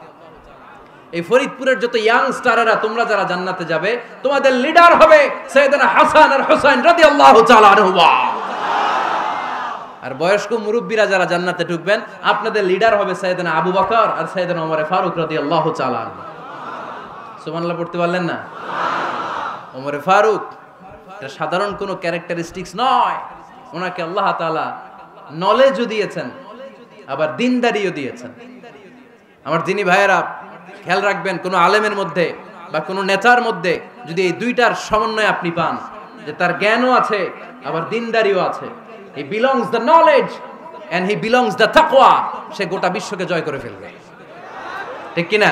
এই ফরিদপুরের যত ইয়াং স্টারেরা তোমরা যারা জান্নাতে যাবে, তোমাদের লিডার হবে সাইয়েদনা হাসান আর হুসাইন রাদিয়াল্লাহু তাআলা আনহুমা। আর বয়স্ক মুরব্বীরা যারা জান্নাতে ঢুকবেন, আপনাদের লিডার হবে সাইয়েদনা আবু বকর আর সাইয়েদনা ওমর ফারুক রাদিয়াল্লাহু তাআলা আনহু। সুবহানাল্লাহ পড়তে পারলেন না? ওমর ফারুক এটা সাধারণ কোনো ক্যারেক্টারিস্টিক্স নয়। ওনাকে আল্লাহ তাআলা নলেজও দিয়েছেন, আবার দিনদারিও দিয়েছেন। আমার দিনী ভাইয়েরা খেয়াল রাখবেন, কোনো আলেমের মধ্যে বা কোনো নেতার মধ্যে যদি এই দুইটার সমন্বয় আপনি পান, যে তার জ্ঞানও আছে আবার দিনদারিও আছে, he belongs the knowledge and he belongs the তাকওয়া, সে গোটা বিশ্বকে জয় করে ফেলবে, ঠিক কি না?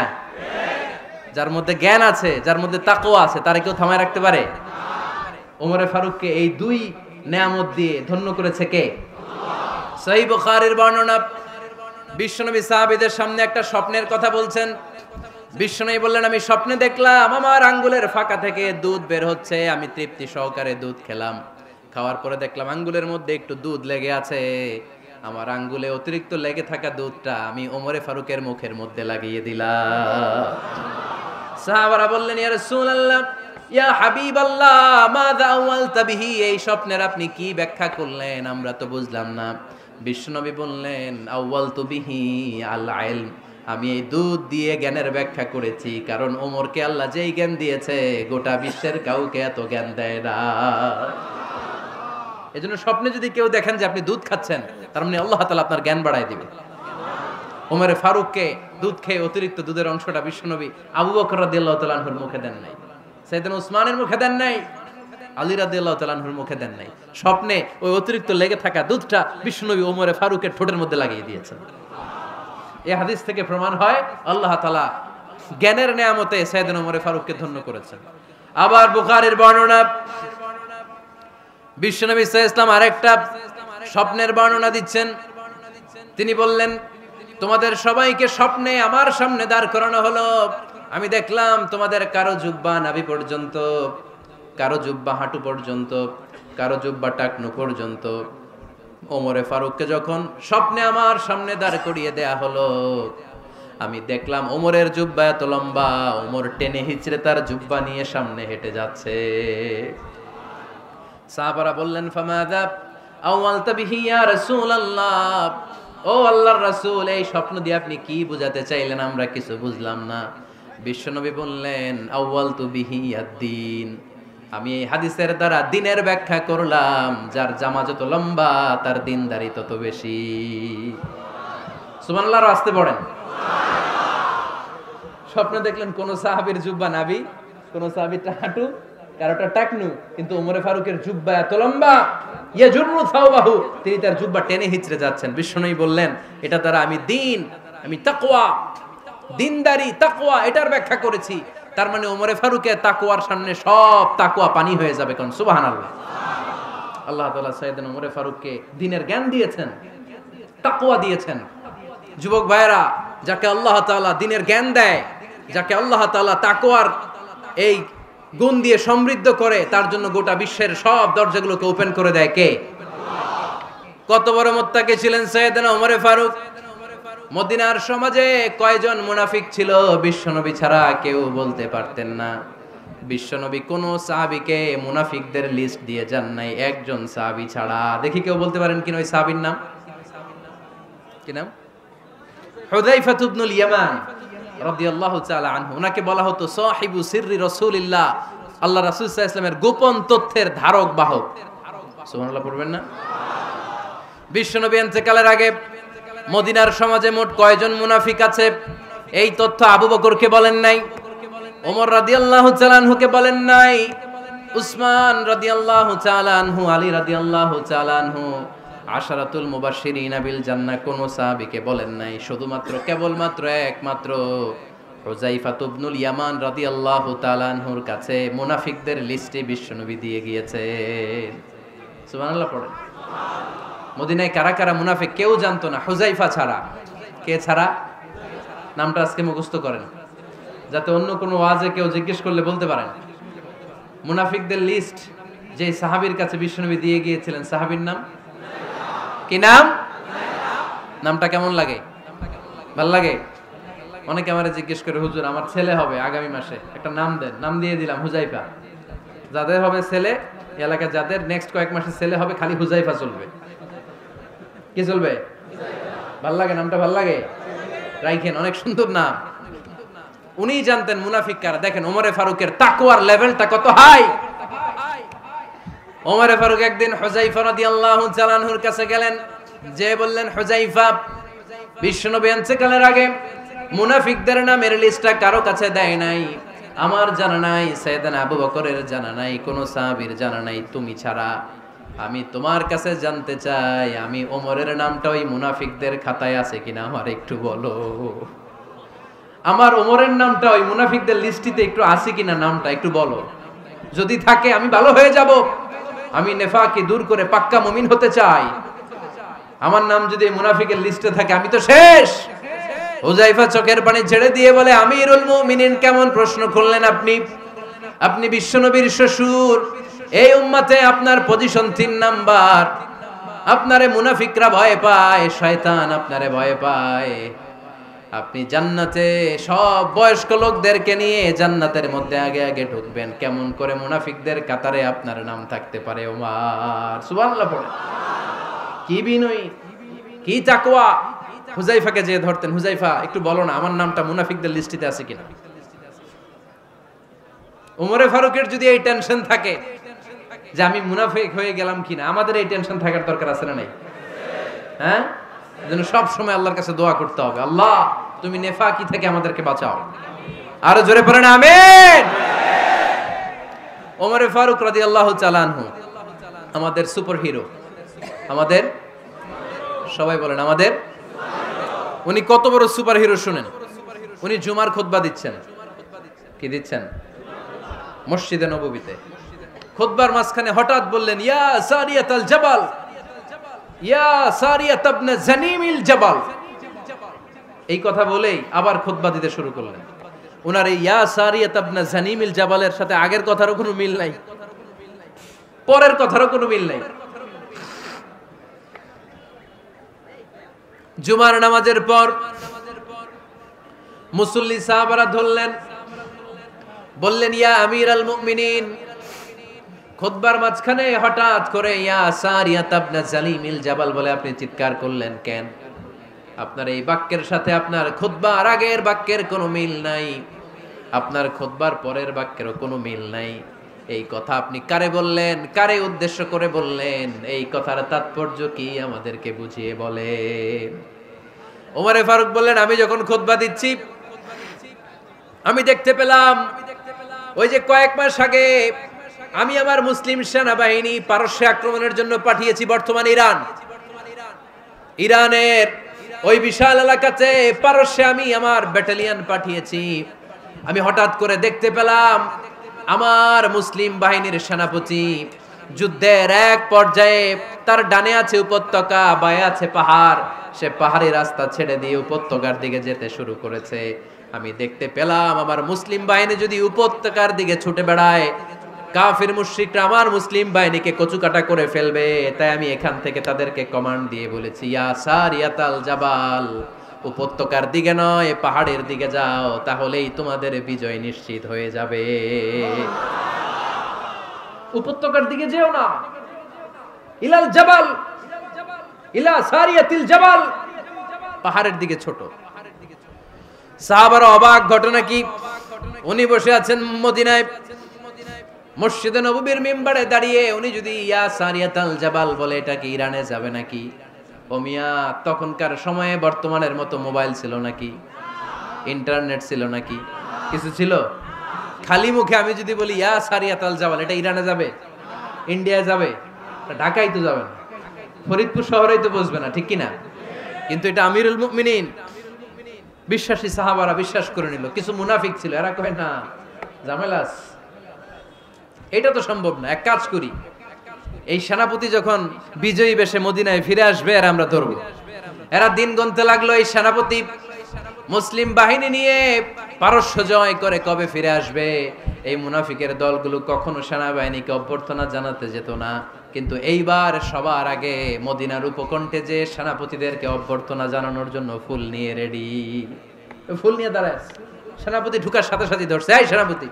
যার মধ্যে জ্ঞান আছে, যার মধ্যে তাকওয়া আছে, তারে কেউ থামায় রাখতে পারে? ওমরে ফারুককে এই 2 নেয়ামত দিয়ে ধন্য করেছে কে? সহিহ বুখারীর বর্ণনা, বিশ্বনবী সাহাবীদের সামনে একটা স্বপ্নের কথা বলছেন। বিশ্বনবী বললেন, আমি স্বপ্নে দেখলাম আমার আঙ্গুলের ফাঁকা থেকে দুধ বের হচ্ছে, আমি তৃপ্তি সহকারে দুধ খেলাম। খাওয়ার পরে দেখলাম আঙ্গুলের মধ্যে একটু দুধ লেগে আছে। আমার আঙ্গুলে অতিরিক্ত লেগে থাকা দুধটা আমি ওমরে ফারুকের মুখের মধ্যে লাগিয়ে দিলাম। সাহাবারা বললেন, ইয়া রাসূলুল্লাহ, ইয়া হাবিবাল্লাহ, মাযা আওয়ালতা বিহি, এই স্বপ্নের আপনি কি ব্যাখ্যা করলেন, আমরা তো বুঝলাম না। বিশ্বনবী বললেন, আওয়ালতু বিহি আল ইলম, আমি এই দুধ দিয়ে জ্ঞানের ব্যাখ্যা করেছি, কারণ ওমরকে আল্লাহ যেই জ্ঞান দিয়েছে গোটা বিশ্বের কাউকে এত জ্ঞান দেয় না। এজন্য স্বপ্নে যদি কেউ দেখেন যে আপনি দুধ খাচ্ছেন, তার মানে আল্লাহ তাআলা আপনার জ্ঞান বাড়ায় দিবে। ওমরে ফারুককে দুধ খেয়ে অতিরিক্ত দুধের অংশটা বিশ্বনবী আবু বকর রাদিয়াল্লাহু তাআলা আনহুর মুখে দেন নাই, সাইয়েদনা উসমানের মুখে দেন নাই, আলী রাদিয়াল্লাহু তাআলা আনহুর মুখে দেন নাই। স্বপ্নে ওই অতিরিক্ত লেগে থাকা দুধটা বিশ্বনবী ওমরে ফারুকের ঠোঁটের মধ্যে লাগিয়ে দিয়েছেন। এই হাদিস থেকে প্রমাণ হয় আল্লাহ তাআলা জ্ঞানের নেয়ামতে সাইয়েদনা ওমরে ফারুককে ধন্য করেছেন। আবার বুখারীর বর্ণনা, বিশ্বনবী সাল্লাল্লাহু আলাইহি ওয়াসাল্লাম আরেকটা স্বপ্নের বর্ণনা দিচ্ছেন। তিনি বললেন, তোমাদের সবাইকে স্বপ্নে আমার সামনে দাঁড় করানো হলো। আমি দেখলাম তোমাদের কারো জুব্বা নাভি পর্যন্ত, কারো জুব্বা হাঁটু পর্যন্ত, কারো জুব্বা টাকনু পর্যন্ত। ওমরে ফারুককে যখন স্বপ্নে আমার সামনে দাঁড় করিয়ে দেয়া হলো, আমি দেখলাম ওমরের জুব্বা এত লম্বা, ওমর টেনে হিচড়ে তার জুব্বা নিয়ে সামনে হেঁটে যাচ্ছে। সাহাবারা বললেন, ফামাযা আওয়ালতা বিহি ইয়া রাসূলুল্লাহ, ও আল্লাহর রাসূল, এই স্বপ্ন দিয়ে আপনি কি বোঝাতে চাইলেন, আমরা কিছু বুঝলাম না। বিশ্বনবী বললেন, আউয়ালতু বিহি আদ-দীন, আমি এই হাদিসের দ্বারা দ্বীনের ব্যাখ্যা করলাম, যার জামা যত লম্বা তার দ্বীনদারি তত বেশি। সুবহানাল্লাহ, আসতে পড়েন। স্বপ্নে দেখলেন কোন সাহাবীর জুব্বা নাভি, কোন সাহাবীর হাঁটু, কারোটা টাকনু, কিন্তু ওমরে ফারুকের জুব্বা এত লম্বা, ইয়াজুরু সাওবাহু, তিনি তার জুব্বা টেনে হিচড়ে যাচ্ছেন। বিশ্বনবী বললেন, এটা দ্বারা আমি দ্বীন, আমি তাকওয়া, দ্বীনদারি, তাকওয়া, এটার ব্যাখ্যা করেছি। তার মানে ওমরে ফারুকের তাকওয়ার সামনে সব তাকওয়া পানি হয়ে যাবে। কোন সুবহানাল্লাহ। আল্লাহ তাআলা সাইয়েদনা ওমরে ফারুককে দ্বীনের জ্ঞান দিয়েছেন, তাকওয়া দিয়েছেন। যুবক ভাইরা, যাকে আল্লাহ তাআলা দ্বীনের জ্ঞান দেয়, যাকে আল্লাহ তাআলা তাকওয়ার এই গুণ দিয়ে সমৃদ্ধ করে, তার জন্য গোটা বিশ্বের সব দরজাগুলোকে ওপেন করে দেয় কে? কত বড় মুত্তাকি ছিলেন সাইয়েদনা ওমরে ফারুক। মদিনার সমাজে কয়জন মুনাফিক ছিল বিশ্বনবী ছাড়া কেউ বলতে পারতেন না। বিশ্বনবী কোন সাহাবীকে মুনাফিকদের লিস্ট দিয়ে যান নাই, একজন সাহাবী ছাড়া। দেখি কেউ বলতে পারেন কিনা ওই সাহাবীর নাম? কি নাম? হুযায়ফা ইবনুল ইয়ামান রাদিয়াল্লাহু তাআলা আনহু। ওনাকে বলা হতো সাহিবু সিররি রাসূলিল্লাহ, আল্লাহ রাসূল সাল্লাল্লাহু আলাইহি ওয়াসাল্লামের গোপন তথ্যের ধারক বাহক। সুবহানাল্লাহ পড়বেন না? বিশ্বনবী ইন্তেকালের আগে মদিনার সমাজে মোট কয়জন মুনাফিক আছে, এই তথ্য আবু বকরকে বলেন নাই, ওমর রাদিয়াল্লাহু তাআলা আনহুকে বলেন নাই, উসমান রাদিয়াল্লাহু তাআলা আনহু, আলী রাদিয়াল্লাহু তাআলা আনহু, আশারাতুল মুবাশশিরিনা বিল জান্নাহ কোন সাহাবীকে বলেন নাই। শুধুমাত্র কেবলমাত্র একমাত্র হুযায়ফা ইবনুল ইয়ামান রাদিয়াল্লাহু তাআলা আনহুর কাছে মুনাফিকদের লিস্টে বিশ্বনবী দিয়ে গিয়েছেন। সুবহানাল্লাহ পড়েন। মদিনায় কারা কারা মুনাফিক কেউ জানতো না হুযায়ফা ছাড়া। কে ছাড়া? নামটা আজকে মুখস্থ করেন, যাতে অন্য কোনো ওয়াজে কেউ জিজ্ঞেস করলে বলতে পারেন। মুনাফিকদের লিস্ট যে সাহাবীর কাছে বিশ্বনবী দিয়ে গিয়েছিলেন, সাহাবীর নাম কি? নাম? নামটা কেমন লাগে? ভাল লাগে? অনেকে আমারে জিজ্ঞেস করে, হুজুর আমার ছেলে হবে আগামী মাসে, একটা নাম দেন। নাম দিয়ে দিলাম হুযায়ফা। যাদের হবে ছেলে, এলাকায় যাদের নেক্সট কয়েক মাসে ছেলে হবে, খালি হুযায়ফা চলবে। কি চলবে? ভাল লাগে? নামটা ভাল লাগে? রাইখেন, অনেক সুন্দর নাম। উনি জানতেন মুনাফিক কারা। দেখেন ওমরে ফারুকের তাকওয়ার লেভেলটা কত হাই। ওমরে ফারুক একদিন হুযায়ফা রাদিয়াল্লাহু তাআলা আনহুর কাছে গেলেন, যে বললেন, হুযায়ফা, বিশ্বনবী ইন্তেকালের আগে মুনাফিকদের নামের লিস্টটা কারো কাছে দেয় নাই, আমার জানা নাই, সাইয়েদনা আবু বকরের জানা নাই, কোন সাহাবীর জানা নাই, তুমি ছাড়া। আমি তোমার কাছে জানতে চাই, আমি ওমরের নামটা ওই মুনাফিকদের খাতায় আছে কিনা আমার একটু বলো। আমার ওমরের নামটা ওই মুনাফিকদের লিস্টিতে একটু আছে কিনা, নামটা একটু বলো। যদি থাকে আমি ভালো হয়ে যাব। আমি নেফাকি দূর করে পাক্কা মুমিন হতে চাই। আমার নাম যদি মুনাফিকের লিস্টে থাকে আমি তো শেষ। হুযায়ফা চোখের পানি ছেড়ে দিয়ে বলে, আমিরুল মুমিনিন, কেমন প্রশ্ন করলেন আপনি? আপনি বিশ্বনবীর শ্বশুর, এই উম্মতে আপনার পজিশন 3 নাম্বার। আপনারে মুনাফিকরা ভয় পায়, শয়তান আপনারে ভয় পায়। আপনি জান্নাতে সব বয়স্ক লোকদেরকে নিয়ে জান্নাতের মধ্যে আগে আগে ঢুকবেন, কেমন করে মুনাফিকদের কাতারে আপনার নাম থাকতে পারে? ওমর সুবহানাল্লাহ পড়ে। কি বিনয়ী, কি তাকওয়া! হুযায়ফাকে যে ধরতেন, হুযায়ফা একটু বলো না আমার নামটা মুনাফিকদের লিস্টিতে আছে কিনা। ওমরে ফারুকের যদি এই টেনশন থাকে যে আমি মুনাফিক হয়ে গেলাম কিনা, আমাদের এই টেনশন থাকার দরকার আছে না নাই? হ্যাঁ, যেন সব সময় আল্লাহর কাছে দোয়া করতে হবে, আল্লাহ তুমি নেফাকি থেকে আমাদেরকে বাঁচাও। আরো জোরে পড়েন আমিন। ওমরে ফারুক রাদিয়াল্লাহু তাআলা আনহু আমাদের সুপার হিরো, আমাদের সবাই বলেন আমাদের। উনি কত বড় সুপার হিরো শুনেন। উনি জুমার খুতবা দিচ্ছেন। কি দিচ্ছেন? মসজিদে নববীতে খুতবার মাঝখানে হঠাৎ বললেন, ইয়া সারিয়াতাল জাবাল, ইয়া সারিয়াত ইবনে জানিমিল জাবাল। এই কথা বলেই আবার খুতবা দিতে শুরু করলেন। ওনার এই ইয়া সারিয়াত ইবনে জানিমিল জাবালের সাথে আগের কথারও কোনো মিল নাই, পরের কথারও কোনো মিল নাই। জুমার নামাজের পর মুসল্লি সাহাবারা ধরলেন, বললেন, ইয়া আমিরাল মুমিনিন। খুতবার মাঝখানে হঠাৎ করে ইয়া সারিয়াত ইবনে জানিমিল জাবাল বলে আপনি চিৎকার করলেন কেন? আপনার এই বাক্যের সাথে আপনার খুতবার আগের বাক্যের কোনো মিল নাই, আপনার খুতবার পরের বাক্যেরও কোনো মিল নাই। এই কথা আপনি কারে বললেন, কারে উদ্দেশ্য করে বললেন? এই কথার তাৎপর্য কি আমাদেরকে বুঝিয়ে বলেন। ওমরে ফারুক বললেন, আমি যখন খুতবা দিচ্ছি আমি দেখতে পেলাম ওই যে কয়েক মাস আগে আমি আমার মুসলিম সেনাবাহিনী পারস্যে আক্রমণের জন্য পাঠিয়েছি, বর্তমান ইরান, ইরানের ওই বিশাল এলাকাতে পারস্যে আমি আমার ব্যাটালিয়ন পাঠিয়েছি। আমি হঠাৎ করে দেখতে পেলাম আমার মুসলিম বাহিনীর সেনাপতি যুদ্ধের এক পর্যায়ে তার ডানে আছে উপত্যকা, বায়ে আছে পাহাড়, সে পাহাড়ি রাস্তা ছেড়ে দিয়ে উপত্যকার দিকে যেতে শুরু করেছে। আমি দেখতে পেলাম আমার মুসলিম বাহিনী যদি উপত্যকার দিকে ছুটে বেড়ায়, কাফির মুশরিকরা আমার মুসলিম বাহিনীকে কচুকাটা করে ফেলবে। তাই আমি এখান থেকে তাদেরকে কমান্ড দিয়ে বলেছি, ইয়া সারিয়াতাল জাবাল, উপত্যকার দিকে নয় পাহাড়ের দিকে যাও, তাহলেই তোমাদের বিজয় নিশ্চিত হয়ে যাবে। উপত্যকার দিকে যেও না, ইলাল জাবাল, ইলা সারিয়াতিল জাবাল, পাহাড়ের দিকে ছোট। সাহাবারা অবাক, ঘটনা কি? উনি বসে আছেন মদিনায় মসজিদে নববীর মিম্বারে দাঁড়িয়ে, উনি যদি ইয়া সারিয়াতাল জাবাল বলে এটা কি ইরানে যাবে নাকি? ও মিয়া, তখনকার সময়ে বর্তমানের মতো মোবাইল ছিল নাকি, ইন্টারনেট ছিল নাকি, কিছু ছিল? খালি মুখে আমি যদি বলি ইয়া সারিয়াতাল জাবাল, এটা ইরানে যাবে, ইন্ডিয়া যাবে, ঢাকায় তো যাবে না, ফরিদপুর শহরেই তো বসবে না, ঠিক কিনা? কিন্তু এটা আমিরুল মুমিনিন বিশ্বাসী সাহাবারা বিশ্বাস করে নিল। কিছু মুনাফিক ছিল, এরা কয় না ঝামেলাস, এটা তো সম্ভব না। এক কাজ করি, এই সেনাপতি যখন বিজয়ী বেশে মদিনায় ফিরে আসবে আর আমরা ধরবো। এরা দিন গুনতে লাগলো, এই সেনাপতি মুসলিম বাহিনী নিয়ে পারস্য জয় করে কবে ফিরে আসবে। এই মুনাফিকের দলগুলো কখনো সেনাবাহিনীকে অভ্যর্থনা জানাতে যেত না, কিন্তু এইবার সবার আগে মদিনার উপকণ্ঠে যে সেনাপতিদেরকে অভ্যর্থনা জানানোর জন্য ফুল নিয়ে রেডি, ফুল নিয়ে দাঁড়ায়। সেনাপতি ঢুকার সাথে সাথে ধরছে, এই সেনাপতি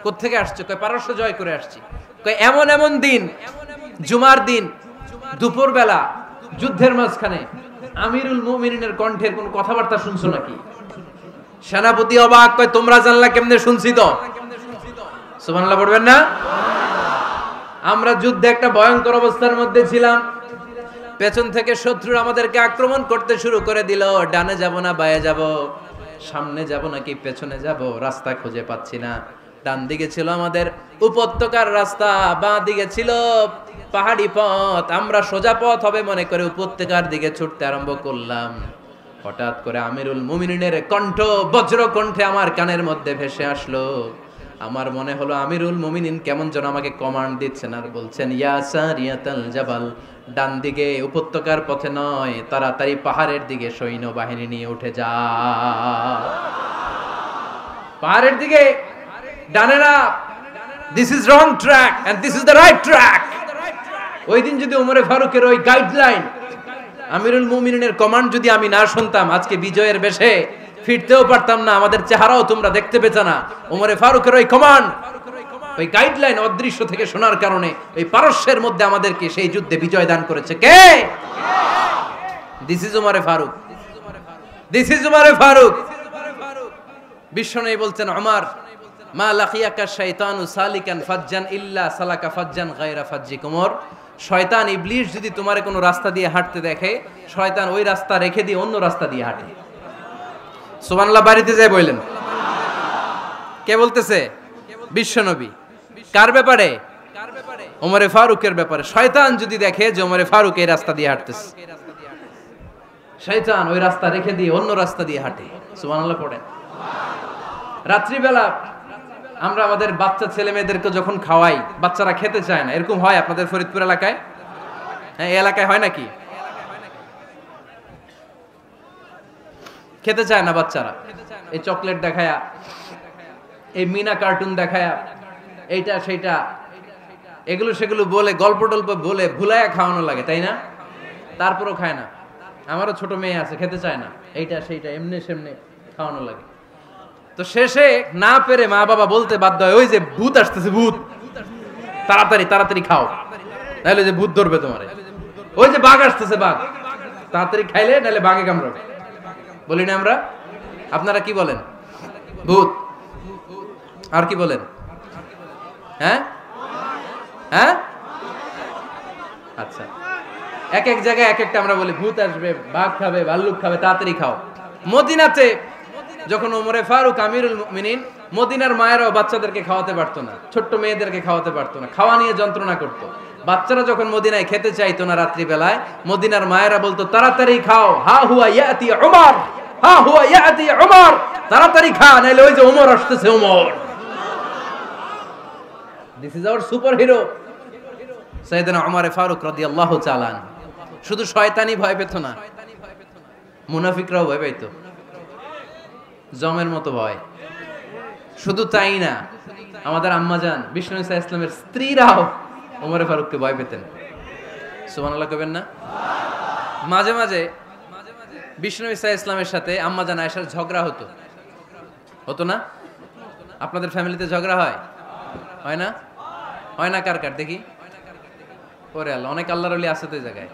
কোত্থেকে আসছে? কয় পারস্য জয় করে আসছি। কয় এমন এমন দিন, জুমার দিন দুপুর বেলা যুদ্ধের মাঝখানে আমিরুল মুমিনিনের কণ্ঠের কোন কথাবার্তা শুনছো নাকি? সেনাপতি অবাক, কয় তোমরা জানলা কেমনে? শুনছি তো। সুবহানাল্লাহ পড়বেন না? আমরা যুদ্ধে একটা ভয়ঙ্কর অবস্থার মধ্যে ছিলাম, পেছন থেকে শত্রুরা আমাদেরকে আক্রমণ করতে শুরু করে দিল। ডানে যাব না বায়ে যাব, সামনে যাব নাকি পেছনে যাব, রাস্তা খুঁজে পাচ্ছি না। ডান দিকে ছিল আমাদের উপত্যকার রাস্তা, বাঁ দিকে ছিল পাহাড়ি পথ। আমরা সোজা পথ হবে মনে করে উপত্যকার দিকে ছুটতে আরম্ভ করলাম। হঠাৎ করে আমিরুল মুমিনিনের কণ্ঠ বজ্র কণ্ঠে আমার কানের মধ্যে ভেসে আসলো, আমার মনে হলো আমিরুল মুমিনিন কেমন যেন আমাকে কমান্ড দিচ্ছেন আর বলছেন, ইয়া সারিয়াতাল জাবাল, ডান দিকে উপত্যকার পথে নয়, তাড়াতাড়ি পাহাড়ের দিকে সৈন্যবাহিনী নিয়ে উঠে যা। পাহাড়ের দিকে, ডানে না। This is wrong track and this is the right track. ওই দিন যদি ওমরে ফারুকের ওই গাইডলাইন, আমিরুল মুমিনিনের কমান্ড যদি আমি না শুনতাম, আজকে বিজয়ের বেশে ফিরতেও পারতাম না, আমাদের চেহারাও তোমরা দেখতে পেতে না। ওমরে ফারুকের ওই কমান্ড, ওই গাইডলাইন অদৃশ্য থেকে শোনার কারণে ওই পারস্যের মধ্যে আমাদেরকে সেই যুদ্ধে বিজয় দান করেছে কে? দিস ইজ ওমরে ফারুক, দিস ইজ ওমরে ফারুক। বিশ্বনবী বলছেন, ওমর, মা লাকিয়াকা শাইতানু সালিকান ফাজ্জান ইল্লা সালাকা ফাজ্জান গায়রা ফাজ্জিক। ওমর, শয়তান ইবলিস যদি তোমার কোনো রাস্তা দিয়ে হাঁটতে দেখে, শয়তান ওই রাস্তা রেখে দিয়ে অন্য রাস্তা দিয়ে হাঁটে। সুবহানাল্লাহ বাড়িতে যায় বললেন। কে বলতেছে? বিশ্বনবী। কার ব্যাপারে? ওমরে ফারুকের ব্যাপারে। শয়তান যদি দেখে যে ওমরে ফারুক এই রাস্তা দিয়ে হাঁটতেছে, শয়তান ওই রাস্তা রেখে দিয়ে অন্য রাস্তা দিয়ে হাঁটে। সুবহানাল্লাহ পড়েন। রাত্রিবেলা আমরা আমাদের বাচ্চা ছেলে মেয়েদেরকে যখন খাওয়াই, বাচ্চারা খেতে চায় না, এরকম হয় আপনাদের ফরিদপুর এলাকায়? হ্যাঁ, এই এলাকায় হয় নাকি? খেতে চায় না বাচ্চারা, এই চকলেট দেখায়া, এই মিনা কার্টুন দেখায়া, এইটা সেইটা, এগুলো সেগুলো বলে, গল্প টল্প বলে ভুলায়া খাওয়ানো লাগে, তাই না? তারপরও খায় না। আমারও ছোট মেয়ে আছে, খেতে চায় না, এইটা সেইটা এমনি সেমনি খাওয়ানো লাগে। তো শেষে না পেরে মা বাবা বলতে বাধ্য হয়, ওই যে ভূত আসতেছে, ভূত, তাড়াতাড়ি তাড়াতাড়ি খাও, নাহলে যে ভূত ধরবে তোমার। ওই যে বাঘ আসতেছে, বাঘ, তাড়াতাড়ি খাইলে নাহলে বাঘে কামড়াবে। বলি না আমরা? আপনারা কি বলেন? ভূত। আর কি বলেন? হ্যাঁ হ্যাঁ, আচ্ছা, এক এক জায়গায় এক একটা আমরা বলি, ভূত আসবে, বাঘ খাবে, ভাল্লুক খাবে, তাড়াতাড়ি খাও। মদিনাতে যখন ওমরে ফারুক আমিরুল মুমিনিন, মদিনার মায়েরাও বাচ্চাদেরকে খাওয়াতে পারতো না, ছোট্ট মেয়েদেরকে খাওয়াতে পারতো না, খাওয়া নিয়ে যন্ত্রণা করতো। বাচ্চারা যখন মদিনায় খেতে চাইতো না রাত্রি বেলায়, মদিনার মায়েরা বলতো, তাড়াতাড়ি খাও, হা হুয়া ইয়াতি উমর, হা হুয়া ইয়াতি উমর, তাড়াতাড়ি খা, নাইলে ওই যে ওমর আসতেছে, Umar. This is our superhero সাইয়েদনা ওমর ফারুক রাদিয়াল্লাহু তাআলা। শুধু শয়তানি ভয় পেত না, মুনাফিকরাও ভয় পেত, জমের মতো ভয়। শুধু তাই না, আমাদের আম্মাজান বিষ্ণু ইসা ইসলামের স্ত্রীরাও ওমরে ফারুককে ভয় পেতেন। সুবহানাল্লাহ কইবেন না? মাঝে মাঝে বিষ্ণু ইসা ইসলামের সাথে আম্মাজান আয়েশার ঝগড়া হতো, হতো না? আপনাদের ফ্যামিলিতে ঝগড়া হয়? হয় না? হয় না? কার কার দেখি? ওরে আল্লাহ, অনেক আল্লাহর ওলি আছে তো এই জায়গায়।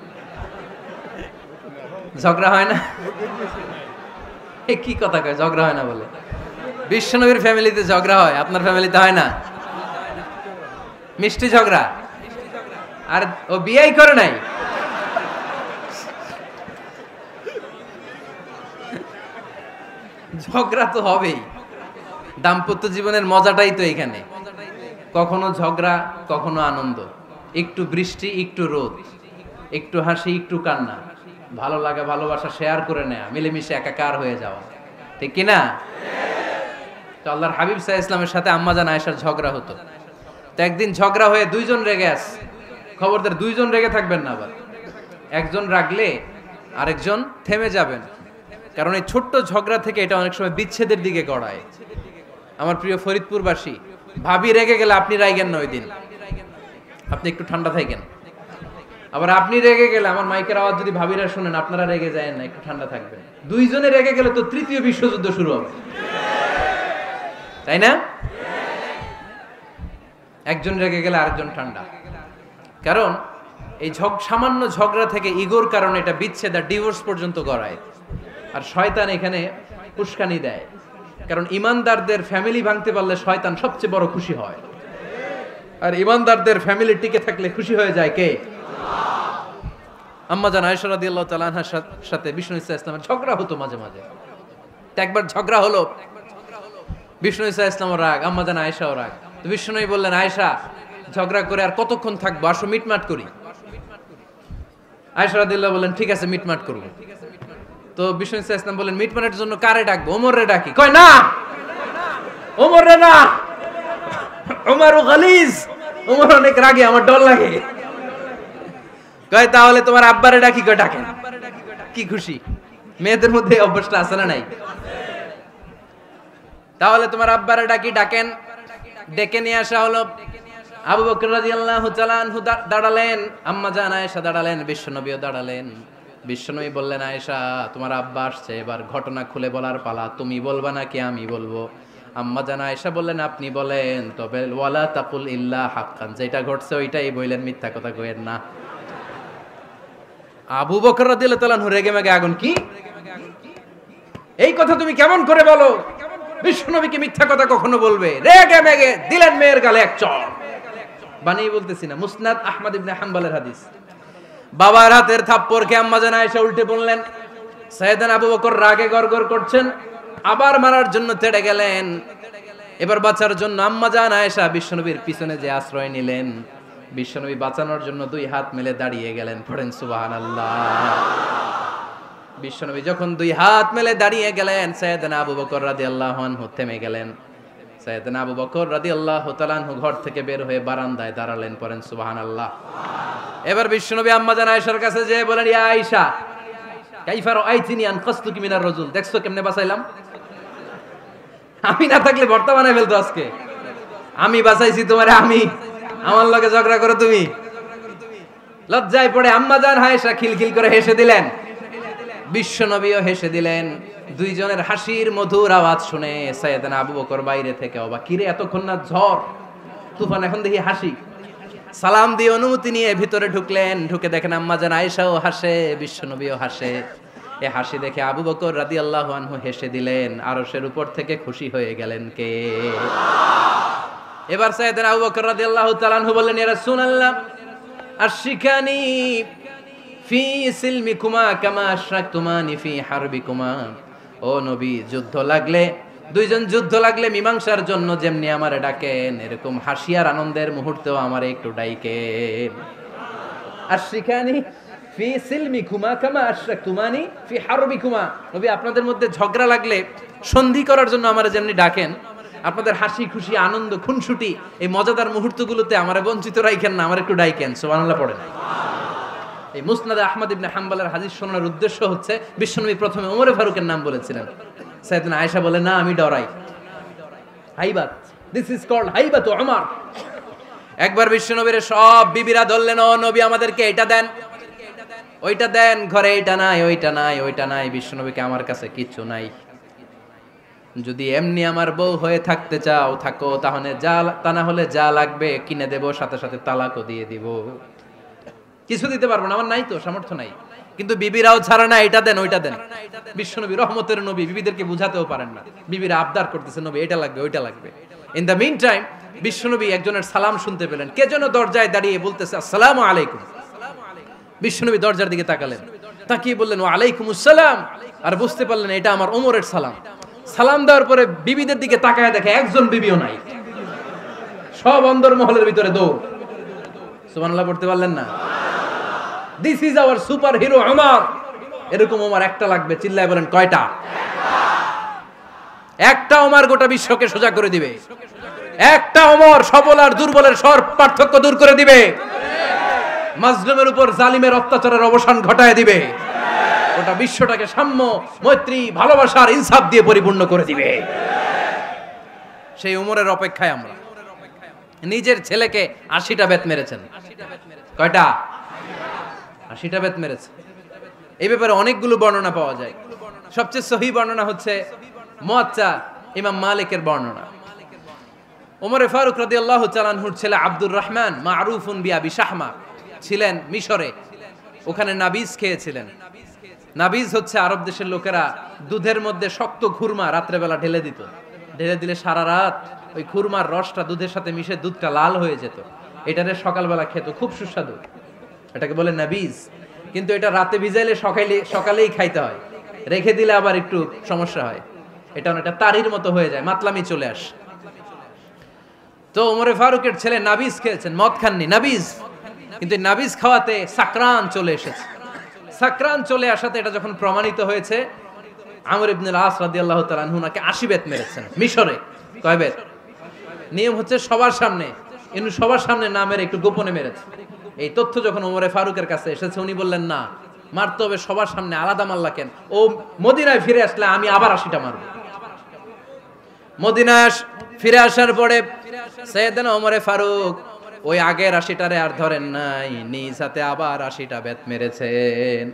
ঝগড়া হয় না? কি কথা কয়, ঝগড়া হয় না বলে? বিশ্বনবীর ফ্যামিলিতে ঝগড়া হয়, আপনার ফ্যামিলিতে হয় না? মিষ্টি ঝগড়া। আর ও বিয়েই করে নাই। ঝগড়া তো হবেই, দাম্পত্য জীবনের মজাটাই তো এখানে। কখনো ঝগড়া, কখনো আনন্দ, একটু বৃষ্টি, একটু রোদ, একটু হাসি, একটু কান্না, ভালো লাগা, ভালোবাসা শেয়ার করে নেয়া, মিলেমিশে একাকার হয়ে যাওয়া, ঠিক কিনা? তো আল্লাহর হাবিব সাল্লাল্লাহু আলাইহি ওয়াসাল্লামের সাথে আম্মাজান আয়েশার ঝগড়া হতো। তো একদিন ঝগড়া হয়ে দুইজন রেগে আছে। খবরদার, দুইজন রেগে থাকবেন না আবার। একজন রাগলে আরেকজন থেমে যাবেন, কারণ এই ছোট্ট ঝগড়া থেকে এটা অনেক সময় বিচ্ছেদের দিকে গড়ায়। আমার প্রিয় ফরিদপুরবাসী, ভাবি রেগে গেলে আপনি রাইগেন না, ওই দিন আপনি একটু ঠান্ডা থাকেন। আবার আপনি রেগে গেলে, আমার মাইকের আওয়াজ যদি ভাবিরা শুনেন, আপনারা রেগে যায় না, একটু ঠান্ডা থাকবেন। দুইজনে রেগে গেলে তো তৃতীয় বিশ্বযুদ্ধ শুরু হবে, তাই না? একজন রেগে গেলে আরেকজন ঠান্ডা। কারণ এই সামান্য ঝগড়া থেকে ইগোর কারণে এটা বিচ্ছেদ আর ডিভোর্স পর্যন্ত গড়ায়। আর শয়তান এখানে উস্কানি দেয়, কারণ ইমানদারদের ফ্যামিলি ভাঙতে পারলে শয়তান সবচেয়ে বড় খুশি হয়। আর ইমানদারদের ফ্যামিলি টিকে থাকলে খুশি হয়ে যায় কে? আম্মাজান আয়েশা রাদিয়াল্লাহু তাআলা আনহার সাথে বিষ্ণু ইসা ইসলামের ঝগড়া হতো মাঝে মাঝে। একবার ঝগড়া হলো, বিষ্ণু ইসা ইসলামও রাগ, আম্মাজান আয়েশাও রাগ। তো বিষ্ণুই বললেন, আয়েশা, ঝগড়া করে আর কতক্ষণ থাকবো, আসো মিটমাট করি। আয়েশা রাদিয়াল্লাহু বললেন, ঠিক আছে, মিটমাট করব। তো বিষ্ণু ইসা ইসলাম বললেন, মিটমাটের জন্য কারে ডাকবো? ওমর রে ডাকি। কয় না, ওমর রে না, উমর গালিজ, উমর অনেক রাগে, আমার ডর লাগে। কয় তাহলে তোমার আব্বারে ডাকি, কয় ডাকেন। কি খুশি, মেয়েদের মধ্যে অভ্যাসটা আছে না নাই? তাহলে তোমার আব্বারে ডাকি, ডাকেন। ডেকে নিয়ে আসা হলো। আবু বকর রাদিয়াল্লাহু তাআলা আনহু দাঁড়ালেন, আম্মা জান আয়েশা দাঁড়ালেন, বিশ্বনবীও দাঁড়ালেন। বিশ্বনবী বললেন, আয়েশা তোমার আব্বা আসছে, এবার ঘটনা খুলে বলার পালা, তুমি বলবা নাকি আমি বলবো? আম্মা জান আয়েশা বললেন, আপনি বলেন, তবে ওয়ালা তাকুল ইল্লা হাক্কান, যেটা ঘটছে ওইটাই বললেন, মিথ্যা কথা কইেন না। আবু বকর রাদিয়াল্লাহু তাআলা আনহু রেগে মেগে আগুন, কি এই কথা তুমি কেমন করে বলো? বিশ্বনবীকে মিথ্যা কথা কখনো বলবে? রেগে মেগে দিলেন মেয়ের গালে এক চড়। বানিয়ে বলতেছি না, মুসনাদ আহমদ ইবনে হাম্বলের হাদিস। বাবার হাতের থাপ্পড়কে আম্মা জান আয়েশা উল্টে বললেন। সাইয়েদনা আবু বকর রাগে গড়গড় করছেন, আবার মারার জন্য তেড়ে গেলেন। এবার বাঁচার জন্য আম্মা জান আয়েশা বিশ্বনবীর পিছনে যে আশ্রয় নিলেন, বিশ্বনবী বাঁচানোর জন্য দুই হাত মেলে দাঁড়িয়ে গেলেন। পড়েন সুবহানাল্লাহ। বিশ্বনবী যখন দুই হাত মেলে দাঁড়িয়ে গেলেন, সাইয়েদনা আবু বকর রাদিয়াল্লাহু আনহু থেমে গেলেন। সাইয়েদনা আবু বকর রাদিয়াল্লাহু তাআলা আনহু ঘর থেকে বের হয়ে বারান্দায় দাঁড়ালেন। পড়েন সুবহানাল্লাহ। এবার বিশ্বনবী আম্মা জান আয়েশার কাছে যেয়ে বলেন, ইয়া আয়েশা কাইফা রাআইতিনি আনকাসতুকি মিনার রাজুল, দেখছো কেমনে বাঁচাইলাম? আমি না থাকলে ভর্তা বানাই ফেলতো আজকে। আমি বাঁচাইছি তোমারে, আমি, আমার লগে ঝগড়া করো তুমি। লজ্জায় পড়ে আম্মা জান আয়েশা খিলখিল করে হেসে দিলেন, বিশ্বনবীও হেসে দিলেন। দুইজনের হাসির মধুর আওয়াজ শুনে সাইয়েদনা আবু বকর বাইরে থেকে অবাক, কিরে এতক্ষণ না ঝড় তুফান, এখন দেখি হাসি। সালাম দিয়ে অনুমতি নিয়ে ভিতরে ঢুকলেন। ঢুকে দেখেন আম্মা জান আয়েশাও হাসে, বিশ্বনবীও হাসে। এ হাসি দেখে আবু বকর রাদিয়াল্লাহু আনহু হেসে দিলেন। আরশের উপর থেকে খুশি হয়ে গেলেন কে? এবার সাইয়েদনা আবু বকর রাদিয়াল্লাহু তাআলা আনহু বললেন, ইয়া রাসূলুল্লাহ আশরিকানি ফি সিলমিকুমা কামা আশরাকতুমানি ফি হারবিকুমা। ও নবী, যুদ্ধ লাগলে, দুইজন যুদ্ধ লাগলে মীমাংসার জন্য যেমনি আমারে ডাকেন, এরকম হাসি আর আনন্দের মুহূর্তেও আমারে একটু ডাকেন। আশরিকানি ফি সিলমিকুমা কামা আশরাকতুমানি ফি হারবিকুমা। নবী, আপনাদের মধ্যে ঝগড়া লাগলে সন্ধি করার জন্য আমারে যেমনি ডাকেন, আপনাদের হাসি খুশি আনন্দ খুনসুটি এই মজাদার মুহূর্তগুলোতে আমারে বঞ্চিত রাখেন না, আমার একটু ডাকেন। সুবহানাল্লাহ পড়েন। এই মুসনাদ আহমদ ইবনে হাম্বলের হাদিস শোনার উদ্দেশ্য হচ্ছে, বিশ্বনবী প্রথমে ওমরে ফারুকের নাম বলেছিলেন। সাইয়েদনা আয়েশা বলে, না আমি ডরাই। হাইবাত, দিস ইজ কল্ড হাইবাত ওমর। একবার বিশ্বনবীর সব বিবিরা ধরলেন, ও নবী আমাদেরকে এটা দেন, ওইটা দেন, ঘরে এটা নাই, ওইটা নাই, ওইটা নাই। বিশ্বনবীকে, আমার কাছে কিচ্ছু নাই, যদি এমনি আমার বউ হয়ে থাকতে চাও থাকো, তাহলে যা, তা না হলে যা লাগবে কিনে দেব, সাথে সাথে তালাকও দিয়ে দিব। কিছু দিতে পারবো না, আমার নাই তো, সামর্থ্য নাই। কিন্তু বিবিরাও ছাড়া না, এটা দেন ওইটা দেন। বিশ্বনবী রহমতের নবী, বিবিদেরকে বুঝাতেও পারেন না। বিবিরা আবদার করতেছে, নবী এটা লাগবে, ওইটা লাগবে। ইন দ্য মিন টাইম বিশ্বনবী একজনের সালাম শুনতে পেলেন। কে যেন দরজায় দাঁড়িয়ে বলতেছে, আসসালামু আলাইকুম। বিশ্বনবী দরজার দিকে তাকালেন, তাকিয়ে বললেন, ওয়া আলাইকুমুস সালাম। আর বুঝতে পারলেন এটা আমার ওমরের সালাম। সালাম দেওয়ার পরে বিবিদের দিকে তাকায় দেখে একজন বিবিও নাই, সব অন্দর মহলের ভিতরে দৌড়। সুবহানাল্লাহ পড়তে পারলেন না? This is our super hero Omar. এরকম ওমর একটা লাগবে, চিল্লায় বলেন কয়টা? একটা ওমর গোটা বিশ্বকে সোজা করে দিবে। একটা ওমর সবল আর দুর্বলের সব পার্থক্য দূর করে দিবে। মাজলুমের উপর জালিমের অত্যাচারের অবসান ঘটায় দিবে। গোটা বিশ্বটাকে সাম্য, মৈত্রী, ভালোবাসার ইনসাফ দিয়ে পরিপূর্ণ করে দিবে। সেই ওমরের অপেক্ষায় আমরা। নিজের ছেলেকে 80টা বেত মেরেছেন। কয়টা? 80টা বেত মেরেছে। এই ব্যাপারে অনেকগুলো বর্ণনা পাওয়া যায়। সবচেয়ে সহি বর্ণনা হচ্ছে মুয়াত্তা ইমাম মালিকের বর্ণনা। ওমরে ফারুক রাদিয়াল্লাহু তাআলা আনহুর ছেলে আব্দুর রহমান মারুফুন বিআবি শাহমা ছিলেন মিশরে। ওখানে নাবিজ খেয়েছিলেন। নাবিজ হচ্ছে আরব দেশের লোকেরা দুধের মধ্যে শক্ত খুরমা রাত্রেবেলা ঢেলে দিত। ঢেলে দিলে সারা রাত ওই খুরমার রসটা দুধের সাথে মিশে দুধটা লাল হয়ে যেত। এটারে সকালবেলা খেত, খুব সুস্বাদু। এটাকে বলে নাবিজ। কিন্তু এটা রাতে ভিজাইলে সকালেই খাইতে হয়, রেখে দিলে আবার একটু সমস্যা হয়। এটা অনেকটা তারির মতো হয়ে যায়, মাতলামি চলে আসে। তো ওমরে ফারুকের ছেলে নাবিজ খেয়েছেন, মদ খাননি, নাবিজ। কিন্তু নাবিজ খাওয়াতে সাকরান চলে এসেছে। সাকরান চলে আসাতে এটা যখন প্রমাণিত হয়েছে, আমর ইবনে আল আস রাদিয়াল্লাহু তাআলা আনহু নাকি 80 বেত মেরেছেন মিশরে। কয় বেত? নিয়ম হচ্ছে সবার সামনে, কিন্তু সবার সামনে না মেরে একটু গোপনে মেরেছে। এই তথ্য যখন ওমরে ফারুকের কাছে এসেছে, উনি বললেন না, মারতে হবে সবার সামনে, আলাদা মাল্লা কেন? ও মদিনায় ফিরে আসলে আমি আবার 80টা মারব। মদিনায় ফিরে আসার পরে সাইয়েদনা ওমরে ফারুক ওই আগের 80টারে আর ধরেন নাই, নিজ হাতে আবার 80টা বেত মেরেছেন।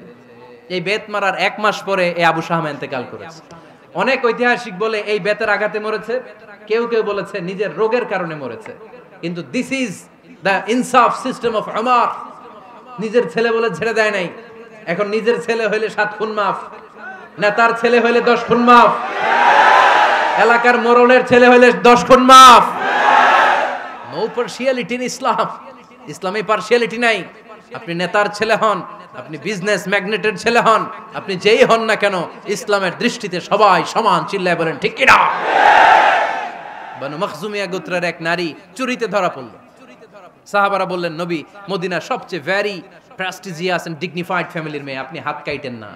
এই বেত মারার 1 মাস পরে এই আবু শাহমা ইন্তেকাল করেছে। অনেক ঐতিহাসিক বলে এই বেতের আঘাতে মরেছে, কেউ কেউ বলেছে নিজের রোগের কারণে মরেছে। কিন্তু দিস ইজ দ্য ইনসাফ সিস্টেম অফ ওমর। নিজের ছেলে বলে ছেড়ে দেয় নাই। এখন নিজের ছেলে হইলে 7 খুন মাফ, নেতার ছেলে হইলে 10 খুন মাফ, এলাকার মোড়লের ছেলে হইলে 10 খুন মাফ। নো পার্সিয়ালিটি ইন ইসলাম। ইসলামে পার্সিয়ালিটি নাই। আপনি নেতার ছেলে হন, আপনি বিজনেস ম্যাগনেটের ছেলে হন, আপনি যেই হন না কেন, ইসলামের দৃষ্টিতে সবাই সমান। চিল্লায় বলেন ঠিক কিনা? বানু মখজুমিয়া গোত্রের এক নারী চুরিতে ধরা পড়ল। সাহাবারা বললেন, নবী, মদিনার সবচেয়ে ভেরি প্রেস্টিজিয়াস এন্ড ডিগনিফাইড ফ্যামিলির মেয়ে, আপনি হাত কাটেন না,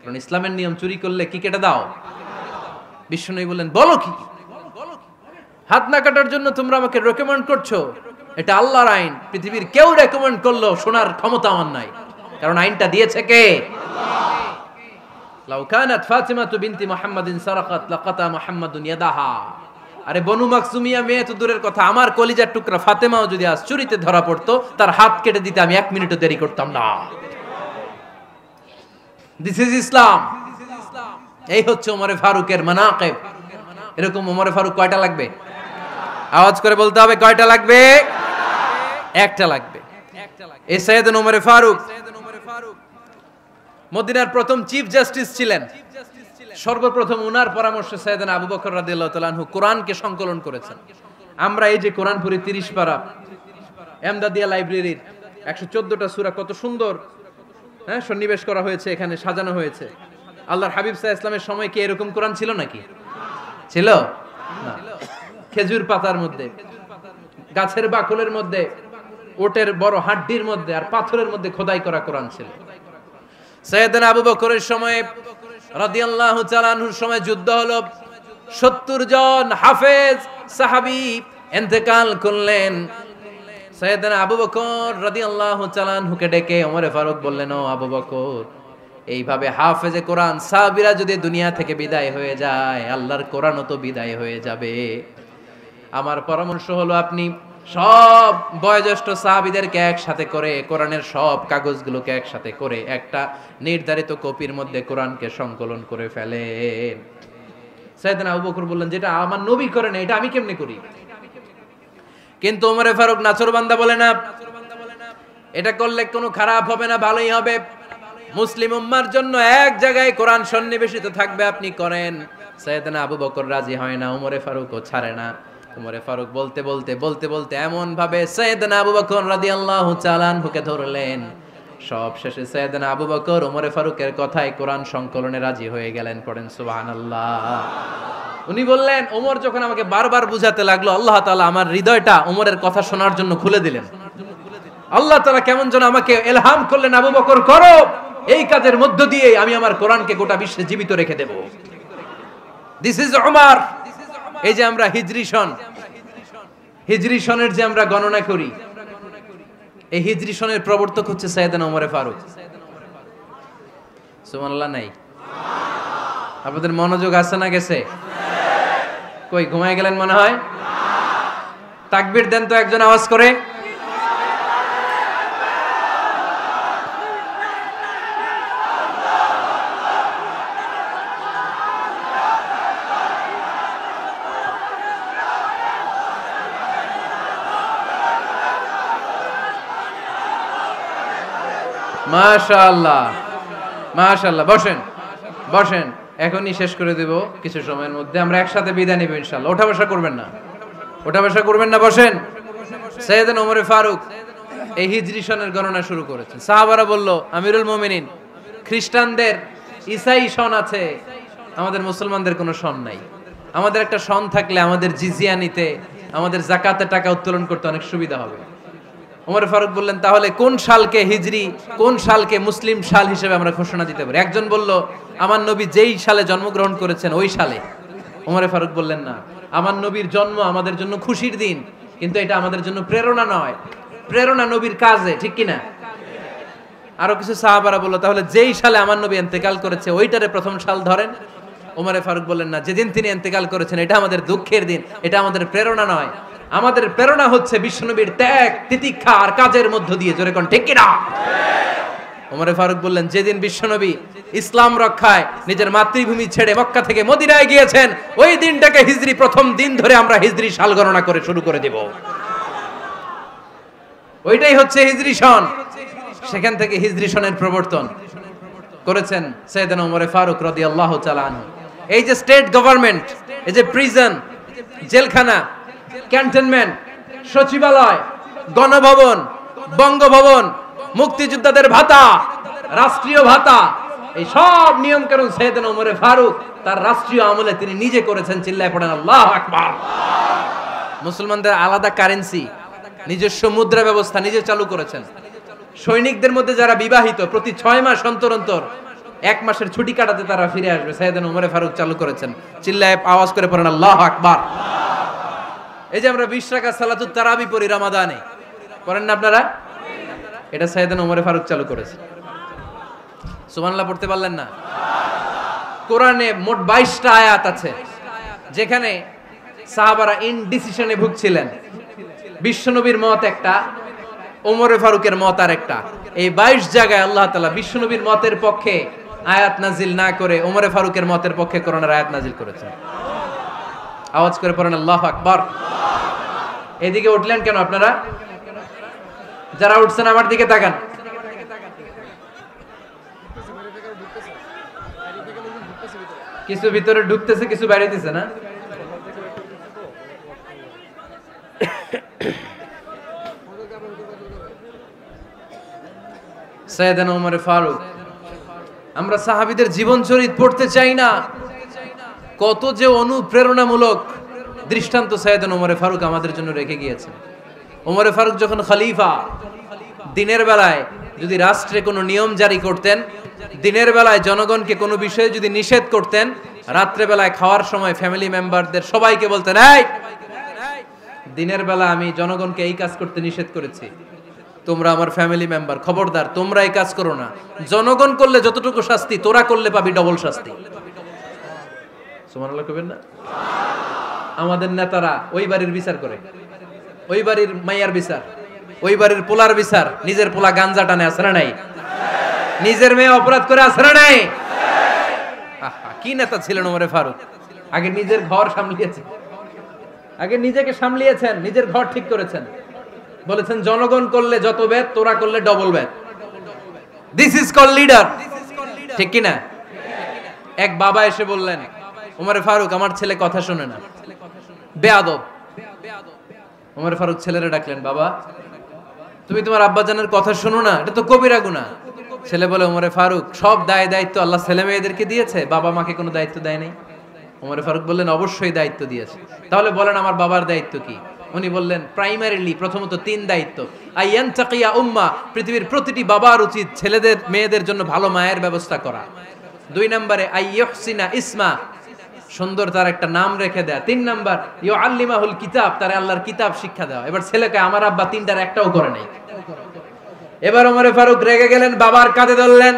কারণ ইসলামের নিয়ম চুরি করলে কি কেটে দাও? বিশ্বনবী বললেন, বলো কি? হাত না কাটার জন্য তোমরা আমাকে রেকমেন্ড করছো? এটা আল্লাহর আইন। পৃথিবীর কেউ রেকমেন্ড করলো শোনার ক্ষমতা আমার নাই, কারণ আইনটা দিয়েছে কে? লাউ কানাত ফাতিমাতু বিনতি মুহাম্মাদিন সারাকাত লাকাতা মুহাম্মাদুন ইয়াদাহা। আরে বনু মাকসুমিয়া মেয়ে তো দূরের কথা, আমার কলিজার টুকরা ফাতেমাও যদি আজ চুরিতে ধরা পড়তো, তার হাত কেটে দিতে আমি 1 মিনিটও দেরি করতাম না। দিস ইজ ইসলাম। এই হচ্ছে ওমরে ফারুকের মানাকিব। এরকম ওমরে ফারুক কয়টা লাগবে? আওয়াজ করে বলতে হবে, কয়টা লাগবে? একটা লাগবে। এই সাইয়েদনা ওমরে ফারুক মদিনার প্রথম চিফ জাস্টিস ছিলেন। সর্বপ্রথম উনার পরামর্শে সাইয়েদনা আবু বকর রাদিয়াল্লাহু তাআলা আনহু কোরআনকে সংকলন করেছেন। আমরা এই যে কোরআন পড়ি 30 পারা, এমদাদিয়া লাইব্রেরির 114টা সূরা, কত সুন্দর সন্নিবেশ করা হয়েছে, এখানে সাজানো হয়েছে। আল্লাহর হাবিব সাল্লাল্লাহু আলাইহি ওয়াসাল্লামের সময় কি এরকম কোরআন ছিল নাকি? ছিল না। খেজুর পাতার মধ্যে, গাছের বাকলের মধ্যে, ওটের বড় হাড্ডির মধ্যে আর পাথরের মধ্যে খোদাই করা কোরআন ছিল। সাইয়েদনা আবু বকরের সময় রাদিয়াল্লাহু তাআলা আনহুর সময় যুদ্ধ হলো, 70 জন হাফেজ সাহাবী ইন্তেকাল করলেন। সাইয়েদনা আবু বকর রাদিয়াল্লাহু তাআলা আনহুকে ডেকে ওমরে ফারুক বললেন, ও আবু বকর, এইভাবে হাফেজে কোরআন সাহাবীরা যদি দুনিয়া থেকে বিদায় হয়ে যায়, আল্লাহর কোরআনও তো বিদায় হয়ে যাবে। আমার পরামর্শ হলো আপনি সব বয়োজ্যেষ্ঠ সাহাবীদেরকে একসাথে করে কোরআনের সব কাগজগুলোকে একসাথে করে একটা নির্ধারিত কপির মধ্যে কোরআনকে সংকলন করে ফেলেন। সাইয়েদনা আবু বকর বললেন, যেটা আমার নবী করে না, এটা আমি কেমনে করি? কিন্তু ওমরে ফারুক নাচরবান্দা বলে না, এটা করলে কোনো খারাপ হবে না, ভালোই হবে। মুসলিম উম্মার জন্য এক জায়গায় কোরআন সন্নিবেশিত থাকবে, আপনি করেন। সাইয়েদনা আবু বকর রাজি হয় না, ওমরে ফারুকও ছাড়ে না। ওমরে ফারুক বলতে বলতে বলতে বলতে এমন ভাবে সাইয়েদনা আবু বকর রাদিয়াল্লাহু তাআলা আনহুকে ধরলেন, সব শেষে সাইয়েদনা আবু বকর ওমরে ফারুকের কথায় কোরআন সংকলনে রাজি হয়ে গেলেন। পড়েন সুবহানাল্লাহ। উনি বললেন, ওমর যখন আমাকে বারবার বুঝাতে লাগলো, আল্লাহ তাআলা আমার হৃদয়টা ওমরের কথা শোনার জন্য খুলে দিলেন। আল্লাহ তাআলা কেমন যেন আমাকে ইলহাম করলেন, আবু বকর করো, এই কাজের মধ্য দিয়ে আমি আমার কোরআনকে গোটা বিশ্বে জীবিত রেখে দেব। This is Omar. এই যে আমরা হিজরি সনের যে আমরা গণনা করি, এই হিজরি সনের প্রবর্তক হচ্ছে সাইয়েদনা ওমরে ফারুক। সুবহানাল্লাহ নাই? আপনাদের মনোযোগ আছে না গেছে? কই ঘুমায় গেলেন মনে হয়? তাকবীর দেন তো একজন আওয়াজ করে। মাশাআল্লাহ, মাশাআল্লাহ। বসেন বসেন, এখনই শেষ করে দেব কিছু সময়ের মধ্যে। আমরা একসাথে বিদায় নিব ইনশাআল্লাহ। ওঠা বসা করবেন না, ওঠা বসা করবেন না, বসেন। সাইয়েদনা ওমর ফারুক এই হিজরি সনের গণনা শুরু করেছেন। সাহাবারা বলল, আমিরুল মুমিনিন, খ্রিস্টানদের ঈসাই সন আছে, আমাদের মুসলমানদের কোনো সন নাই। আমাদের একটা সন থাকলে আমাদের জিজিয়া নিতে, আমাদের যাকাতের টাকা উত্তোলন করতে অনেক সুবিধা হবে। ওমর ফারুক বললেন, তাহলে কোন সালকে হিজরি, কোন সালকে মুসলিম সাল হিসেবে আমরা ঘোষণা দিতে পারি? একজন বলল, আমার নবী যেই সালে জন্মগ্রহণ করেছেন ওই সালে। ওমর ফারুক বললেন, না, আমার নবীর জন্ম আমাদের জন্য খুশির দিন, কিন্তু এটা আমাদের জন্য প্রেরণা নয়। প্রেরণা নবীর কাজে, ঠিক কিনা? আরো কিছু সাহাবারা বলল, তাহলে যেই সালে আমার নবী ইন্তেকাল করেছে ওইটারে প্রথম সাল ধরেন। ওমরে ফারুক বললেন, না, যেদিন তিনি ইন্তেকাল করেছেন এটা আমাদের দুঃখের দিন, এটা আমাদের প্রেরণা নয়। আমাদের প্রেরণা হচ্ছে বিশ্বনবীর ত্যাগ, তিতিক্ষা আর কাজের মধ্য দিয়ে। জোরে কোন ঠিক কিনা? ওমরে ফারুক বললেন, যেদিন বিশ্বনবী ইসলাম রক্ষায় নিজের মাতৃভূমি ছেড়ে মক্কা থেকে মদিনায় গিয়েছেন, ওই দিনটাকে হিজরি প্রথম দিন ধরে আমরা হিজরি সাল গণনা করে শুরু করে দেব। ওইটাই হচ্ছে হিজরি সন। সেখান থেকে হিজরি সনের প্রবর্তন করেছেন সাইয়েদনা ওমরে ফারুক রাদিয়াল্লাহু তাআলা আনহু। এই যে স্টেট গভর্নমেন্ট, এই যে প্রিজন, জেলখানা, ক্যান্টনমেন্ট, সচিবালয়, গণভবন, বঙ্গভবন, মুক্তিযোদ্ধাদের ভাতা, রাষ্ট্রীয় ভাতা, এই সব নিয়ম কানুন সাইয়েদনা ওমরে ফারুক তার রাষ্ট্রীয় আমলে তিনি নিজে করেছেন। চিল্লায় পড়েন আল্লাহু আকবার। মুসলমানদের আলাদা কারেন্সি, নিজস্ব মুদ্রা ব্যবস্থা নিজে চালু করেছেন। সৈনিকদের মধ্যে যারা বিবাহিত, প্রতি 6 মাস অন্তর অন্তর 1 মাসের ছুটি কাটাতে তারা ফিরে আসবে, সাইয়েদনা ওমরে ফারুক চালু করেছেন। চিল্লায় আওয়াজ করে পড়েন আল্লাহু আকবার। এই যে আমরা 20 রাকাত সালাতুত তারাবি পড়ি রমাদানে, পড়েন না আপনারা? এটা সাইয়েদনা ওমরে ফারুক চালু করেছে। সুবহানাল্লাহ পড়তে পারলেন না? কোরআনে মোট 22টা আয়াত আছে যেখানে সাহাবারা ইনডিসিশনে ভুগছিলেন। বিশ্বনবীর মত একটা, ওমরে ফারুকের মত আর একটা। এই 22 জায়গায় আল্লাহ তাআলা বিশ্বনবীর মতের পক্ষে আয়াত নাজিল না করে ওমরে ফারুকের মতের পক্ষে কোরআনের আয়াত নাজিল করেছেন। আওয়াজ করে পড়েন আল্লাহু আকবার। এদিকে উঠলেন কেন আপনারা? যারা উঠছেন আমার দিকে তাকান। কিছু ভিতরে ঢুকতেছে, কিছু বাইরেতেছে না? সাইয়েদনা ওমর ফারুক, আমরা সাহাবীদের জীবন চরিত পড়তে চাই না, কত যে অনুপ্রেরণামূলক দৃষ্টান্ত সাইয়েদনা ওমর ফারুক আমাদের জন্য রেখে গিয়েছেন। ওমর ফারুক যখন খলিফা, দিনের বেলায় যদি রাষ্ট্রে কোনো নিয়ম জারি করতেন, দিনের বেলায় জনগণকে কোনো বিষয়ে যদি নিষেধ করতেন, রাত্রে বেলায় খাওয়ার সময় ফ্যামিলি মেম্বারদের সবাইকে বলতেন, এই দিনের বেলা আমি জনগণকে এই কাজ করতে নিষেধ করেছি, তোমরা আমার ফ্যামিলি মেম্বার, খবরদার তোমরা এই কাজ করো না। জনগণ করলে যতটুকু শাস্তি, তোরা করলে পাবি ডবল শাস্তি। সুবহানাল্লাহ কইবেন না? আমাদের নেতারা ওই বাড়ির বিচার করে, ওই বাড়ির মাইয়ার বিচার, ওই বাড়ির পোলার বিচার, নিজের পোলা গাঞ্জা টানে, আছে না নাই? নিজের মেয়ে অপরাধ করে, আছে না নাই? কি নেতা ছিলেন ওমর ফারুক! আগে নিজের ঘর সামলিয়েছেন, আগে নিজেকে সামলিয়েছেন, নিজের ঘর ঠিক করেছেন। বলেছেন জনগণ করলে যত বেদ, তোরা করলে double Veda. This is call leader, ঠিক কি না? এক বাবা এসে বললেন, ওমর ফারুক আমার ছেলে কথা শোনে না, বেয়াদব। ওমর ফারুক ছেলেরে ডাকলেন, বাবা তুমি তোমার আব্বাজানের কথা শোনো না, এটা তো কবিরা গুনাহ। ছেলে বলে, ওমর ফারুক সব দায় দায়িত্ব আল্লাহ ছেলে মেয়েদেরকে দিয়েছে, বাবা মাকে কোনো দায়িত্ব দেয় নাই। ওমর ফারুক বললেন, অবশ্যই দায়িত্ব দিয়েছে। তাহলে বলেন আমার বাবার দায়িত্ব কি? উনি বললেন, প্রাইমারিলি প্রথমত 3 দায়িত্ব। আইয়ান তাকিয়া উম্মা, পৃথিবীর প্রতিটি বাবার উচিত ছেলেদের মেয়েদের জন্য ভালো মায়ের ব্যবস্থা করা। 2 নম্বরে আইয়ুহসিনা ইসমা, সুন্দর তার একটা নাম রেখে দেয়া। 3 নাম্বার ইউআল্লিমাহুল কিতাব, তার আল্লাহর কিতাব শিক্ষা দেওয়া। এবার ছেলেকে আমার আব্বা 3টার একটাও করে নাই। এবার ওমর ফারুক রেগে গেলেন, বাবার কাঁধে ধরলেন,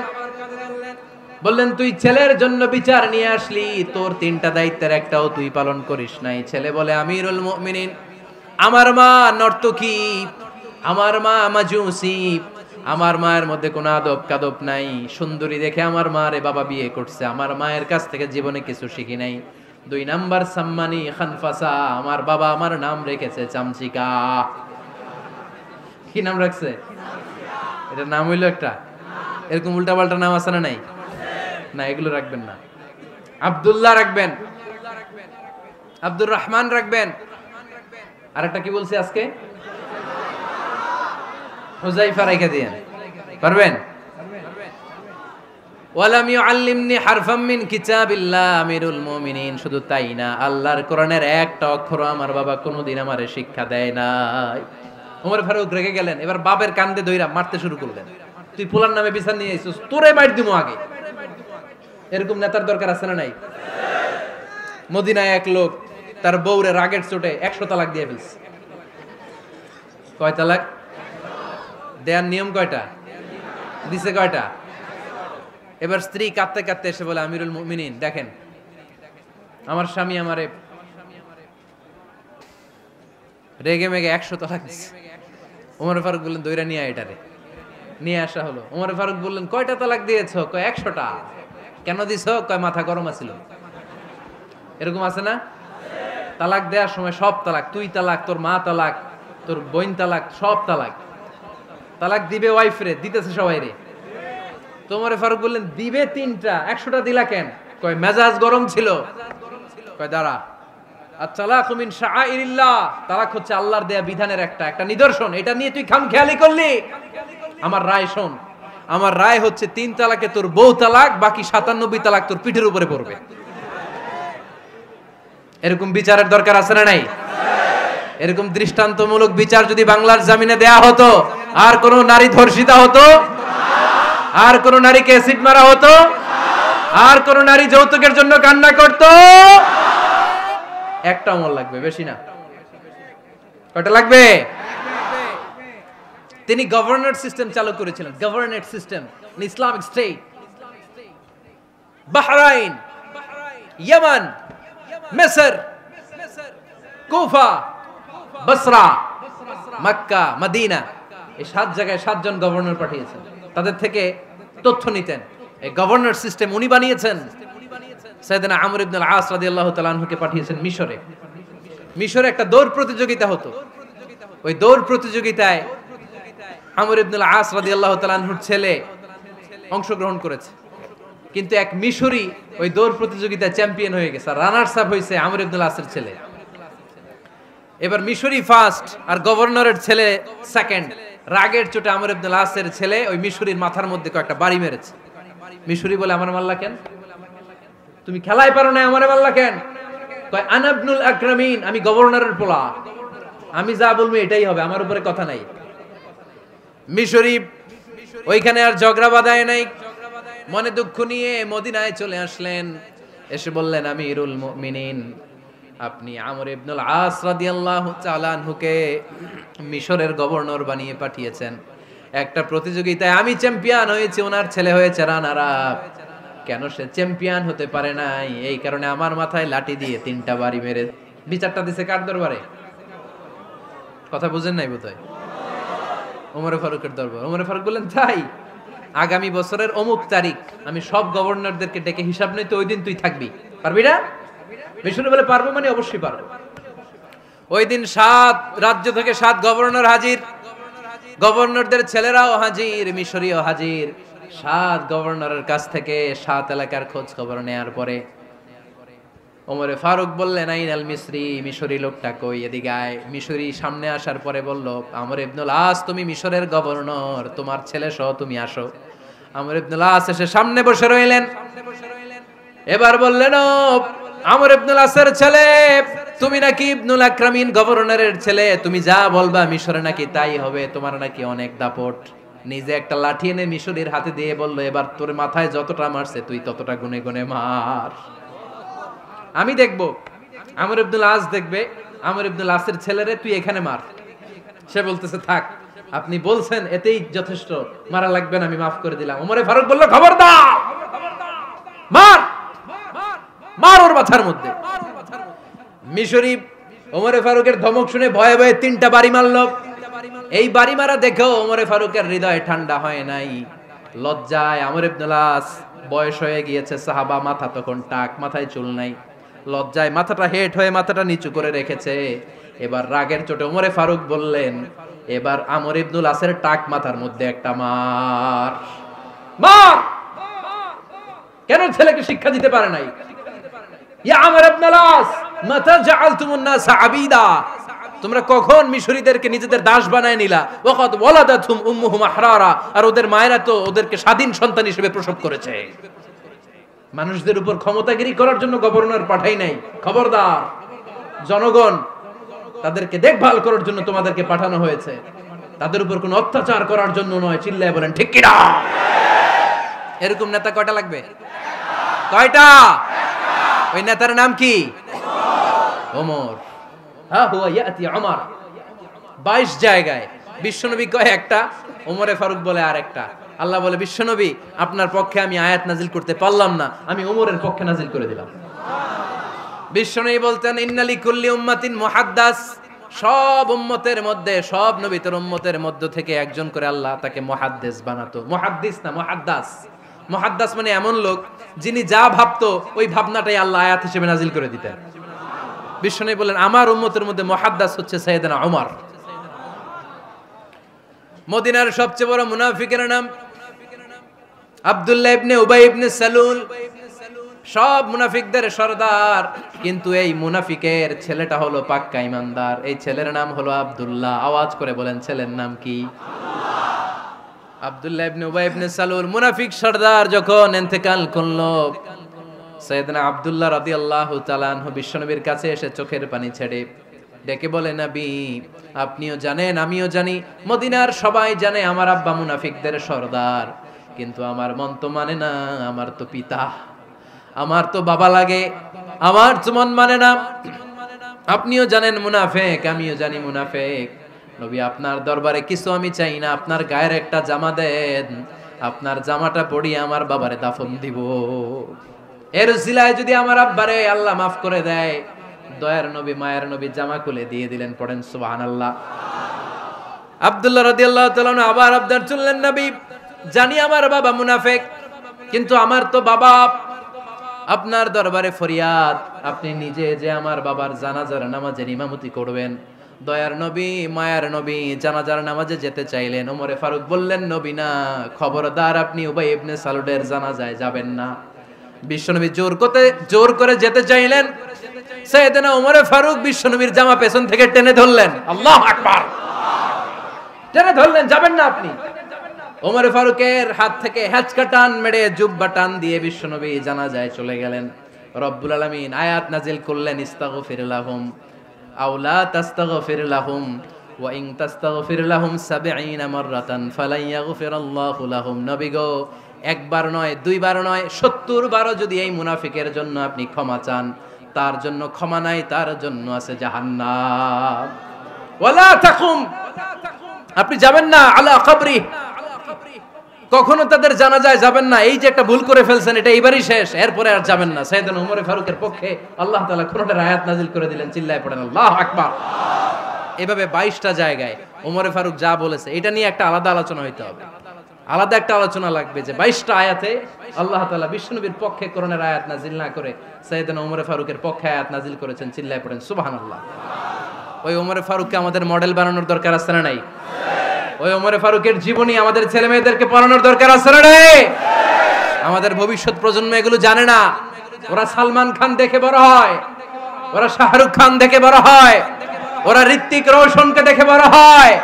বললেন তুই ছেলের জন্য বিচার নিয়ে আসলি, তোর 3টা দায়িত্বের একটাও তুই পালন করিস নাই। ছেলে বলে, আমিরুল মুমিনিন, আমার মা নর্তকী, আমার মা মাজুসি, আমার মায়ের মধ্যে কোনো আদব কাদব নাই, সুন্দরী দেখে আমার মা রে বাবা বিয়ে করছে, আমার মায়ের কাছ থেকে জীবনে কিছু শিখি নাই। 2 নাম্বার সাম্মানি খানফাসা, আমার বাবা আমার নাম রেখেছে চামচিকা। কি নাম রাখছে? এটা নাম হইলো একটা, এরকম উল্টাপাল্টা নাম আছে না নাই? না, এগুলো রাখবেন না। আব্দুল্লাহ রাখবেন, আব্দুর রহমান রাখবেন। আরেকটা কি বলছি আজকে? হুযায়ফা রেখে দিয়েন, পারবেন? ওয়ালাম ইউআল্লিমনি হারফাম মিন কিতাবিল্লাহ, আমিরুল মুমিনিন। শুধু তাই না, আল্লাহর কোরআনের একটা অক্ষর আমার বাবা কোনোদিন আমারে শিক্ষা দেয় নাই। ওমর ফারুক রেগে গেলেন, এবার বাবার কান্দে ধইরা মারতে শুরু করলেন। তুই পোলার নামে বিচার নিয়ে আইছিস, তোরে মার দিমু আগে। এরকম নেতার দরকার আছে না নাই? মদিনায় এক লোক তার বউরে রাগের চোটে 100 তালাক দিয়ে ফেলছে। কয় তালাক দেয়ার নিয়ম কয়টা? দিছে কয়টা? এবার স্ত্রী কাঁদতে কাঁদতে এসে বলে, আমিরুল মুমিনিন দেখেন, আমার স্বামী আমারে রেগে মেগে 100 তালাক দিছে। ওমর ফারুক বললেন, দইরা নিয়ে আয় এটারে। নিয়ে আসা হলো। ওমর ফারুক বললেন, কয়টা তালাক দিয়েছো? কয় 100টা। কেন দিছো? কয় মাথা গরম আছিল। এরকম আছে না? তালাক দেওয়ার সময় সব তালাক, তুই তালাক, তোর মা তালাক, তোর বোন তালাক, সব তালাক। তালাক দিবে ওয়াইফ রে, দিতেছে সবাই রে। তো ওমর ফারুক বললেন, দিবে 3টা, 100টা দিলা কেন? কয় মেজাজ গরম ছিল। কয় দাঁড়া, আত-তালাকু মিন শাআইরিল্লাহ, তালাক হচ্ছে আল্লাহর দেয়া বিধানের একটা নিদর্শন। এটা নিয়ে তুই খামখেয়ালি করলি? আমার রায় শোন। আমার রায় হচ্ছে 3 তালাকে তোর বউ তালাক, বাকি 97 তালাক তোর পিঠের উপরে পড়বে। এরকম বিচারের দরকার আছে না নাই? এরকম দৃষ্টান্তমূলক বিচার যদি বাংলার জমিনে দেয়া হতো, আর কোন নারী ধর্ষিতা হতো? আর কোন নারীকে অ্যাসিড মারা হতো? আর কোন নারী যৌতুকের জন্য কান্না করত? একটা আমল লাগবে, বেশি না। কয়টা লাগবে? তিনি গভর্নর সিস্টেম চালু করেছিলেন। Governor system, Islamic state. Bahrain, Yemen, মিসর, কুফা, বসরা, মক্কা, মদিনা, এই 7 জায়গায় 7 জন গভর্নর পাঠিয়েছেন। তাদের থেকে তথ্য নিতেন। এই গভর্নর সিস্টেম উনি বানিয়েছেন। সাইয়েদনা আমর ইবনে আল-আস রাদিয়াল্লাহু তাআলা আনহুকে পাঠিয়েছেন মিশরে। মিশরে একটা দৌড় প্রতিযোগিতা হতো। ওই দৌড় প্রতিযোগিতায় আমর ইবনে আল-আস রাদিয়াল্লাহু তাআলা আনহুর ছেলে অংশগ্রহণ করেছে। কিন্তু এক মিশরি ওই দৌড় প্রতিযোগিতায় চ্যাম্পিয়ন হয়ে গেছে। রানার্স আপ হয়েছে আমর ইবনে আল-আসের ছেলে। এবার মিশরি ফার্স্ট আর গভর্নরের ছেলে সেকেন্ড। রাগের চোটে আমর ইবনে আল-আসের ছেলে ওই মিশরির মাথার মধ্যে কয়েকটা বাড়ি মেরেছে। মিশরি বলে, আমার মারলা কেন? তুমি খেলাই পারো না, আমারে মারলা কেন? কয়, আনা ইবনুল আকরামিন, আমি গভর্নরের পোলা, আমি যা বলবো এটাই হবে, আমার উপরে কথা নাই। মিশরি ওইখানে আর ঝগড়া বাঁধায় নাই। মনে দুঃখ নিয়ে মদিনায় চলে আসলেন। এসে বললেন, আমিরুল মুমিনিন, আপনি আমর ইবনুল আস রাদিয়াল্লাহু তাআলা আনহুকে মিশরের গভর্নর বানিয়ে পাঠিয়েছেন। একটা প্রতিযোগিতায় আমি চ্যাম্পিয়ন হয়েছি, ওনার ছেলে হয়েছে রানার আপ। কেন সে চ্যাম্পিয়ন হতে পারে নাই? এই কারণে আমার মাথায় লাঠি দিয়ে 3টা বাড়ি মেরে বিচারটা দিছে কার দরবারে? কথা বুঝেন নাই বোধহয়? ওমর ফারুকের দরবার। ওমর ফারুক বললেন, তাই আগামী বছরের অমুক তারিখ আমি সব গভর্নরদেরকে ডেকে হিসাব নই, তো ওই দিন তুই থাকবি, পারবি না? মিশরে বলে, পারবো মানে অবশ্যই পারবো। ওই দিন 7 রাজ্য থেকে 7 গভর্নর হাজির, গভর্নরদের ছেলেরাও হাজির, মিশরীয় হাজির। 7 গভর্নরের কাছ থেকে 7 এলাকার খোঁজ খবর নেয়ার পরে ওমরে ফারুক বললেন, আইনাল মিসরি, মিশরি লোকটা কই, এদিকে আয়। মিশরি সামনে আসার পরে বলল, আমর ইবনুল আস, তুমি মিশরের গভর্নর, তোমার ছেলে সহ তুমি আসো। আমর ইবনুল আস এসে সামনে বসে রইলেন। এবার বললেন, ও আমর ইবনুল আসের ছেলে, তুমি নাকি ইবনুল আকরামিন গভর্নরের ছেলে, তুমি যা বলবা মিশরে নাকি তাই হবে, তোমার নাকি অনেক দাপট। নিজে একটা লাঠি এনে মিশরীর হাতে দিয়ে বলল, এবার তোর মাথায় যতটা মারছে তুই ততটা গুনে গুনে মার, আমি দেখব। আমর ইবনুল আস দেখবে, আমর ইবনুল আসের ছেলেরে তুই এখানে মার। সে বলতেছে, থাক, আপনি বলছেন এতেই যথেষ্ট, মারা লাগবে না, আমি মাফ করে দিলাম। ওমরে ফারুক বলল, খবরদার, মার, মার ওর মাথার মধ্যে। মিশরি ওমরে ফারুকের ধমক শুনে ভয়ে ভয়ে 3টা বাড়ি মারল। এই বাড়ি মারা দেখেও ওমরে ফারুকের হৃদয় ঠান্ডা হয় নাই। লজ্জায় আমর ইবনুল আস, বয়স হয়ে গিয়েছে সাহাবা, মাথা তখন টাক, মাথায় চুল নাই, লজ্জায় মাথাটা হেট হয়ে মাথাটা নিচু করে রেখেছে। এবার রাগের চোটে ওমরে ফারুক বললেন, এবার আমর ইবনুল আসের টাক মাথার মধ্যে একটা মার, মার। কেন ছেলেকে শিক্ষা দিতে পারে নাই? ইয়া আমর ইবনুল আস, মাতা জাআলতুমুন নাস আবিদা, তোমরা কখন মিশরীদেরকে নিজেদের দাস বানায় নিলা? ওয়াকাদ ওয়ালাদাতুম উম্মুহুম আহরারা, আর ওদের মায়েরা তো ওদেরকে স্বাধীন সন্তান হিসেবে প্রসব করেছে। মানুষদের উপর ক্ষমতাগিরি করার জন্য গভর্নর পাঠাই নাই। খবরদার, জনগণ তাদেরকে দেখভাল করার জন্য তোমাদেরকে পাঠানো হয়েছে, তাদের উপর কোনো অত্যাচার করার জন্য নয়। চিল্লায় বলেন ঠিক কি না? এরকম নেতা কয়টা লাগবে? কয়টা? ওই নেতার নাম কি? ওমর, হা হুয়া ইয়াতি ওমর। 22 জায়গায় বিশ্বনবী কয় একটা, ওমরে ফারুক বলে আরেকটা। আল্লাহ বলে, বিশ্বনবী আপনার পক্ষে আমি আয়াত নাজিল করতে পারলাম না, আমি ওমরের পক্ষে নাজিল করে দিলাম। বিশ্বনবী বলতেন, ইন্নালি কুল্লি উম্মাতিন মুহাদ্দাস, সব উম্মতের মধ্যে, সব নবীর উম্মতের মধ্য থেকে একজন করে আল্লাহ তাকে মুহাদ্দিস বানাতো। মুহাদ্দিস না, মুহাদ্দাস। মুহাদ্দাস মানে এমন লোক যিনি যা ভাবতো ওই ভাবনাটাই আল্লাহ আয়াত হিসেবে নাজিল করে দিতেন। বিশ্বনবী বলেন, আমার উম্মতের মধ্যে মুহাদ্দাস হচ্ছে সাইয়েদনা ওমর। মদিনার সবচেয়ে বড় মুনাফিকের নাম আব্দুল্লাহ ইবনে উবাই ইবনে সালুল, সব মুনাফিকদের সরদার। কিন্তু এই মুনাফিকের ছেলেটা হলো পাক্কা ইমানদার, এই ছেলের নাম হলো আব্দুল্লাহ। আওয়াজ করে বলেন, ছেলের নাম কি? আব্দুল্লাহ ইবনে উবাই ইবনে সালুল। মুনাফিক সরদার যখন ইন্তেকাল করলো, সাইয়েদনা আব্দুল্লাহ রাদিয়াল্লাহু তাআলা আনহু বিশ্বনবীর কাছে এসে চোখের পানি ছেড়ে ডেকে বলে, নবী আপনিও জানেন আমিও জানি, মদিনার সবাই জানে আমার আব্বা মুনাফিকদের সরদার, কিন্তু আমার মন তো মানে না, আমার তো পিতা, আমার তো বাবা লাগে, আমার তো মন মানে না। আপনিও জানেন মুনাফিক, আমিও জানি মুনাফিক। নবী আপনার দরবারে কিছু আমি চাই না, আপনার গায়ের একটা জামা দেন, আপনার জামাটা পরিয়ে আমার বাবারে দাফন দিব। এর উসিলায় যদি আমার আব্বারে আল্লাহ মাফ করে দেয়, দয়ার নবী মায়ের নবী জামা খুলে দিয়ে দিলেন। পড়েন সুবহানাল্লাহ। আব্দুল্লাহ রাদিয়াল্লাহু তাআলা আবার আবদার চললেন, নবী জানি আমার বাবা মুনাফিক, কিন্তু আমার তো বাবা, আপনার দরবারে ফরিয়াদ, আপনি নিজে যে আমার বাবার জানাজার নামাজের ইমামতি করবেন। দয়ার নবী মায়ার নবী জানাজার নামাজে যেতে চাইলেন। ওমরে ফারুক বললেন, নবী না, খবরদার আপনি উবাই ইবনে সালুলের জানাজায় যাবেন না। বিশ্বনবী জোর করে যেতে চাইলেন। সাইয়েদনা ওমরে ফারুক বিশ্বনবীর জামা পেছন থেকে টেনে ধরলেন। আল্লাহু আকবার। টেনে ধরলেন, যাবেন না আপনি। ওমরে ফারুকের হাত থেকে হ্যাচকা টান মেরে জুব্বা টান দিয়ে বিশ্বনবী জানাজায় চলে গেলেন। রব্বুল আলামিন আয়াত নাজিল করলেন, ইস্তাগফির লাহুম আও লা তাস্তাগফির লাহুম ওয়া ইন তাস্তাগফির লাহুম ৭০ মাররাতান ফালান ইয়াগফিরাল্লাহু লাহুম। নবী গো, একবার নয়, দুইবার নয়, ৭০ বারও যদি এই মুনাফিকের জন্য আপনি ক্ষমা চান, তার জন্য ক্ষমা নাই, তার জন্য আছে জাহান্নাম। ওয়ালা তাকুম, আপনি যাবেন না আলা কবরি, কখনো তাদের জানাজায় যাবেন না। এই যে একটা ভুল করে ফেলছেন, এটা এইবারই শেষ, এরপরে আর যাবেন না। সাইয়েদনা ওমর ফারুকের পক্ষে আল্লাহ তাআলা কোরআনের আয়াত নাজিল করে দিলেন। চিল্লায় পড়েন আল্লাহু আকবার। এভাবে 22টা জায়গায় ওমর ফারুক যা বলেছে, এটা নিয়ে একটা আলাদা আলোচনা হইতে হবে, আলাদা একটা আলোচনা লাগবে যে 22টা আয়াতে আল্লাহ তাআলা বিশ্বনবীর পক্ষে কোরআনের আয়াত নাজিল না করে সাইয়েদনা ওমর ফারুকের পক্ষে আয়াত নাজিল করেছেন। চিল্লায় পড়েন সুবহানাল্লাহ। ওই ওমর ফারুককে আমাদের মডেল বানানোর দরকার আছে না নাই? ওই ওমরে ফারুকের জীবনী আমাদের ছেলে মেয়েদেরকে পড়ানোর দরকার আছে না রে? আমাদের ভবিষ্যৎ প্রজন্ম এগুলো জানে না। ওরা সালমান খান দেখে বড় হয়, ওরা শাহরুখ খান দেখে বড় হয়, ওরা ঋত্বিক রোশনকে দেখে বড় হয়।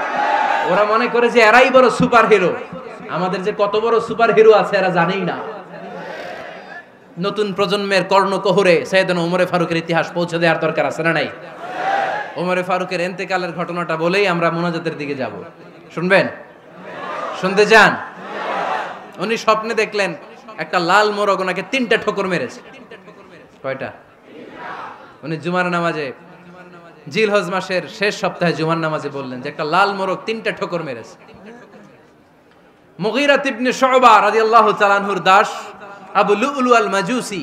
ওরা মনে করে যে এরাই বড় সুপার হিরো। আমাদের যে কত বড় সুপার হিরো আছে এরা জানেই না। নতুন প্রজন্মের কর্ণকোহরে সাইয়েদনা ওমরে ফারুকের ইতিহাস পৌঁছে দেওয়ার দরকার আছে না নাই? ওমরে ফারুকের ইন্তেকালের ঘটনাটা বলেই আমরা মুনাজাতের দিকে যাব। শুনবেন? শুনতে চান? উনি স্বপ্নে দেখলেন একটা লাল মোরগ ওনাকে 3টা ঠোকর মেরেছে। কয়টা? উনি জুমার নামাজে, জিলহজ মাসের শেষ সপ্তাহে জুমার নামাজে বললেন যে একটা লাল মোরগ 3টা ঠোকর মেরেছে। মুগীরা ইবনে শুবা রাদিয়াল্লাহু তাআলা আনহুর দাস আবু লুলু আল মাজুসি,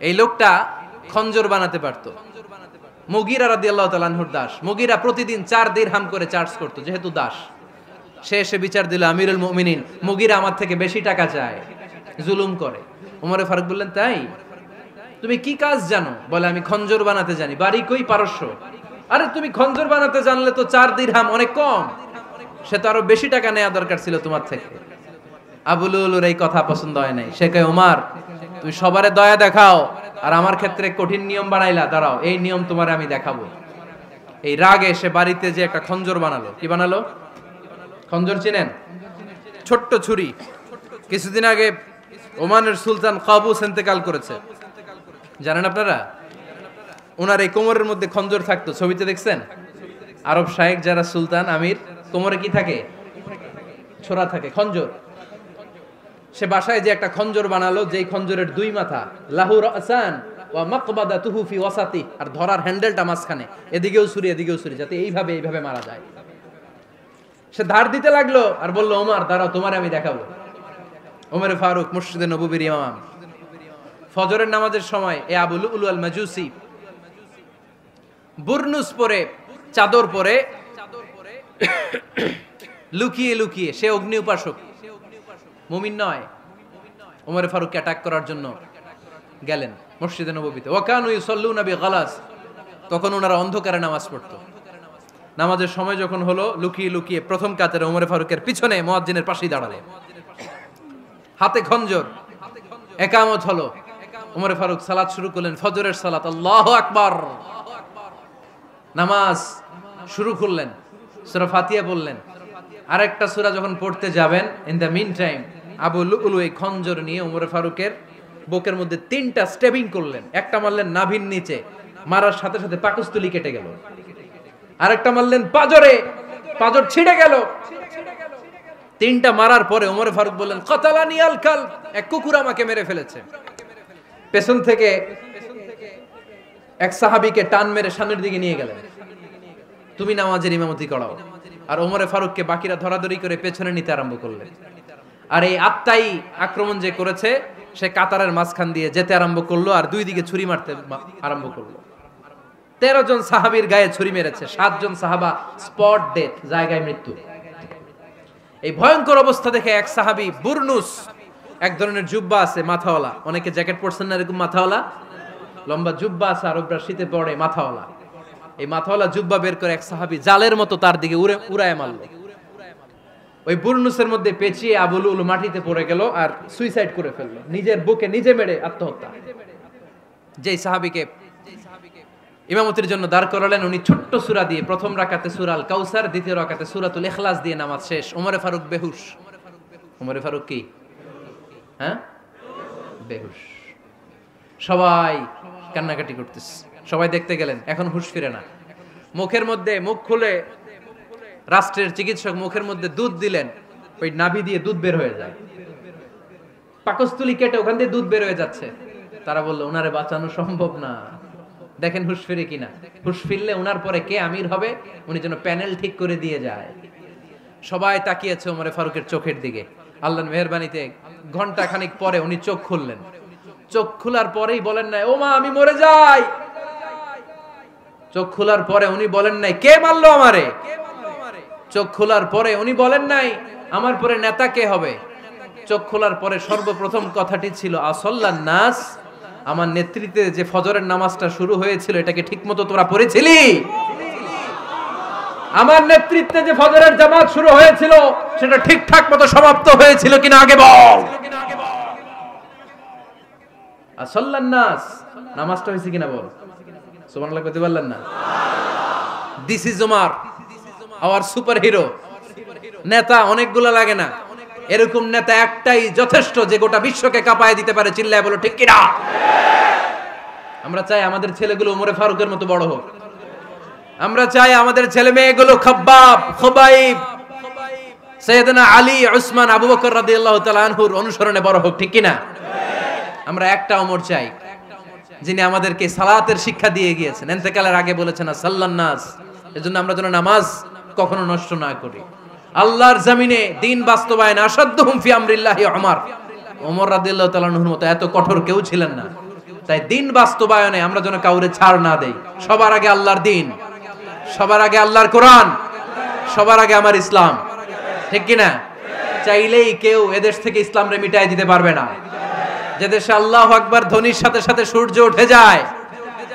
এই লোকটা খঞ্জর বানাতে পারতো। মুগীরা রাদিয়াল্লাহু তাআলা আনহুর দাস। মুগীরা প্রতিদিন 4 দিরহাম করে চার্জ করত, যেহেতু দাস। সে এসে বিচার দিল, আমিরুল মুমিনিন, মুগীরা আমার থেকে বেশি টাকা চায়, জুলুম করে। ওমরে ফারুক বললেন, তাই? তুমি কি কাজ জানো? বলে, আমি খঞ্জর বানাতে জানি। বাড়ি কই? পারস্য। আরে তুমি খঞ্জর বানাতে জানলে তো 4 দিরহাম অনেক কম, সে তো আরো বেশি টাকা নেওয়া দরকার ছিল তোমার থেকে। আবু লুলুর এই কথা পছন্দ হয় নাই। সে কয়, ওমর তুমি সবারে দয়া দেখাও, আর আমার ক্ষেত্রে কঠিন নিয়ম বানাইলা, দাঁড়াও এই নিয়ম তোমার আমি দেখাবো। এই রাগে সে বাড়িতে যে একটা খঞ্জর বানালো। কি বানালো? খঞ্জর চিনেন? ছোট্ট ছুরি। কিছুদিন আগে ওমানের সুলতান কাবুস ইন্তেকাল করেছে, জানেন আপনারা? ওনার এই কোমরের মধ্যে খঞ্জর থাকতো, ছবিতে দেখছেন? আরব শায়েখ যারা সুলতান আমির, কোমরে কি থাকে? ছোরা থাকে, খঞ্জর। সে বাসায় যে একটা খঞ্জর বানালো, যেই খঞ্জরের 2 মাথা, লাহু রাসান ওয়া মাকবাদাতুহু ফি ওয়াসাতি, আর ধরার হ্যান্ডেলটা মাঝখানে, এদিকেও ছুরি এদিকেও ছুরি, যাতে এইভাবে এইভাবে মারা যায়। সে ধার দিতে লাগলো আর বলল, ওমর দাঁড়াও, তোমারে আমি দেখাবো। ওমরে ফারুক মসজিদে নববীর ইমাম, ফজরের নামাজের সময় এ আবু লুলু আল মাজুসি বুরনুস পরে, চাদর পরে, লুকিয়ে লুকিয়ে, সে অগ্নি উপাসক, মুমিন নয়, ওমরে ফারুককে অ্যাটাক করার জন্য গেলেন মসজিদে নববীতে। ওয়াকানু ইউসাল্লুনা বিগালাস, তখন ওনারা অন্ধকারে নামাজ পড়তো। নামাজের সময় যখন হলো, লুকিয়ে লুকিয়ে প্রথম কাতারে ওমরে ফারুকের পিছনে মুয়াজ্জিনের পাশেই দাঁড়ালেন, হাতে খঞ্জর, একামত হলো। ওমরে ফারুক সালাত শুরু করলেন, ফজরের সালাত, আল্লাহু আকবার, নামাজ শুরু করলেন, সূরা ফাতিহা বললেন। আরেকটা সূরা যখন পড়তে যাবেন, ইন দ্য মিন টাইম আবু লুলু এই খঞ্জর নিয়ে ওমরে ফারুকের বুকের মধ্যে 3টা স্টেবিং করলেন। একটা মারলেন নাভির নিচে, মারার সাথে সাথে পাকস্থলী কেটে গেল। আরেকটা মারলেন পাজরে, পাজর ছিঁড়ে গেল। 3টা মারার পরে ওমরে ফারুক বললেন, কাতালানি আল কালব, এক কুকুর আমাকে মেরে ফেলেছে। পেছন থেকে এক সাহাবীকে টান মেরে সামনের দিকে নিয়ে গেলেন, তুমি নামাজের ইমামতি করাও। আর ওমরে ফারুককে বাকিরা ধরাধরি করে পেছনে নিতে আরম্ভ করলেন। আর এই আত্মাই আক্রমণ যে করেছে, সে কাতারের মাঝখান দিয়ে যেতে আরম্ভ করলো আর 2 দিকে ছুরি মারতে আরম্ভ করলো। 13 জন সাহাবীর গায়ে ছুরি মেরেছে, 7 জন সাহাবা স্পট ডেথ, জায়গায় মৃত্যু। এই ভয়ঙ্কর অবস্থা দেখে এক সাহাবী বুরনুস, এক ধরনের জুব্বা আছে মাথাওয়ালা, অনেকে জ্যাকেট পরছেন না এরকম মাথাওয়ালা, লম্বা জুব্বা আছে, আরবরা শীতে পরে মাথাওয়ালা, এই মাথাওয়ালা জুব্বা বের করে এক সাহাবী জালের মতো তার দিকে উড়ায় মারলো। ওই বুরনুসের মধ্যে পেঁচিয়ে আবু লুলু মাটিতে পড়ে গেল আর সুইসাইড করে ফেললো, নিজের বুকে নিজে মেরে আত্মহত্যা। যেই সাহাবীকে ইমামতির জন্য দাঁড় করালেন, উনি ছোট্ট সূরা দিয়ে, প্রথম রাকাতে সূরা আল কাউসার, দ্বিতীয় রাকাতে সূরাতুল ইখলাস দিয়ে নামাজ শেষ। ওমরে ফারুক বেহুশ। ওমরে ফারুক কি? হ্যাঁ, বেহুশ। সবাই কান্নাকাটি করতেছে, সবাই দেখতে গেলেন, এখন হুঁশ ফিরে না। মুখের মধ্যে, মুখ খুলে রাষ্ট্রের চিকিৎসক মুখের মধ্যে দুধ দিলেন, ওই নাভি দিয়ে দুধ বের হয়ে যায়, পাকস্থলী কেটে ওখান দিয়ে দুধ বের হয়ে যাচ্ছে। তারা বলল, ওনারে বাঁচানো সম্ভব না, দেখেন হুঁশ ফিরে কিনা। হুঁশ ফিরলে ওনার পরে কে আমির হবে, উনি যেন প্যানেল ঠিক করে দিয়ে যায়। সবাই তাকিয়েছে ওমরে ফারুকের চোখের দিকে। আল্লাহর মেহেরবানিতে ঘন্টা খানিক পরে উনি চোখ খুললেন। চোখ খোলার পরেই বলেন নাই, ও মা আমি মরে যাই। চোখ খোলার পরে উনি বলেন নাই, কে মারলো আমারে। চোখ খোলার পরে উনি বলেন নাই, আমার পরে নেতা কে হবে। চোখ খোলার পরে সর্বপ্রথম কথাটি ছিল, আসল্লান নাস, আমার নেতৃত্বে যে ফজরের নামাজটা শুরু হয়েছিল, এটাকে ঠিকমতো তোরা পড়েছিলি? আমার নেতৃত্বে যে ফজরের জামাত শুরু হয়েছিল, সেটা ঠিকঠাক মতো সমাপ্ত হয়েছিল কিনা আগে বল। আসল্লান নাস, নামাজটা হয়েছে কিনা বল। সুবহানাল্লাহ কইতে পারলেন না? This is Omar, hour super hero. নেতা অনেকগুলো লাগে না, এরকম নেতা একটাই যথেষ্ট, যে গোটা বিশ্বকে কাঁপায় দিতে পারে। চিল্লায় বলো ঠিক কিনা? আমরা চাই আমাদের ছেলেগুলো ওমরে ফারুকের মতো বড় হোক। আমরা চাই আমাদের ছেলে মেয়েগুলো খাব্বাব, খুবাইব, সাইয়েদনা আলী, উসমান, আবু বকর রাদিয়াল্লাহু তাআলা আনহুর অনুসরণে বড় হোক, ঠিক কিনা? আমরা একটা ওমর চাই, যিনি আমাদেরকে সালাতের শিক্ষা দিয়ে গিয়েছেন, ইন্তেকালের আগে বলেছেন সাল্লান নাস। এজন্য আমরা যেন নামাজ কখনো নষ্ট না করি। আল্লাহর জমিনে দিন বাস্তবায়নে আসাদ্দুহুম ফি আমরিল্লাহি ওমর রাদিয়াল্লাহু তাআলা আনহুর মতো এত কঠোর কেউ ছিলেন না। তাই দিন বাস্তবায়নে আমরা যেন কাউরে ছাড় না দেই। সবার আগে আল্লাহর দিন, সবার আগে আল্লাহর কোরআন, সবার আগে আমার ইসলাম, ঠিক কিনা? চাইলেই কেউ এদেশ থেকে ইসলামরে মিটাই দিতে পারবে না। যে দেশে আল্লাহু আকবার ধ্বনির সাথে সাথে সূর্য উঠে যায়,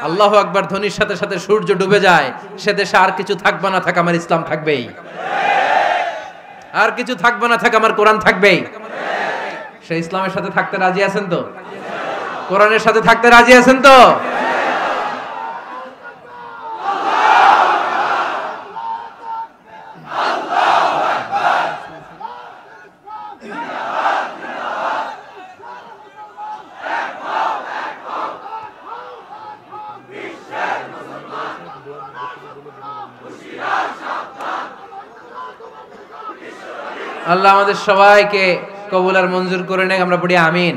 আল্লাহু আকবার ধ্বনির সাথে সাথে সূর্য ডুবে যায়, সে দেশে আর কিছু থাকবে না থাক, আমার ইসলাম থাকবেই। আর কিছু থাকবে না থাক, আমার কোরআন থাকবেই। সে ইসলামের সাথে থাকতে রাজি আছেন তো? কোরআনের সাথে থাকতে রাজি আছেন তো? আল্লাহ আমাদের সবাইকে কবুল আর মঞ্জুর করে নেয়। আমরা পড়ি আমিন।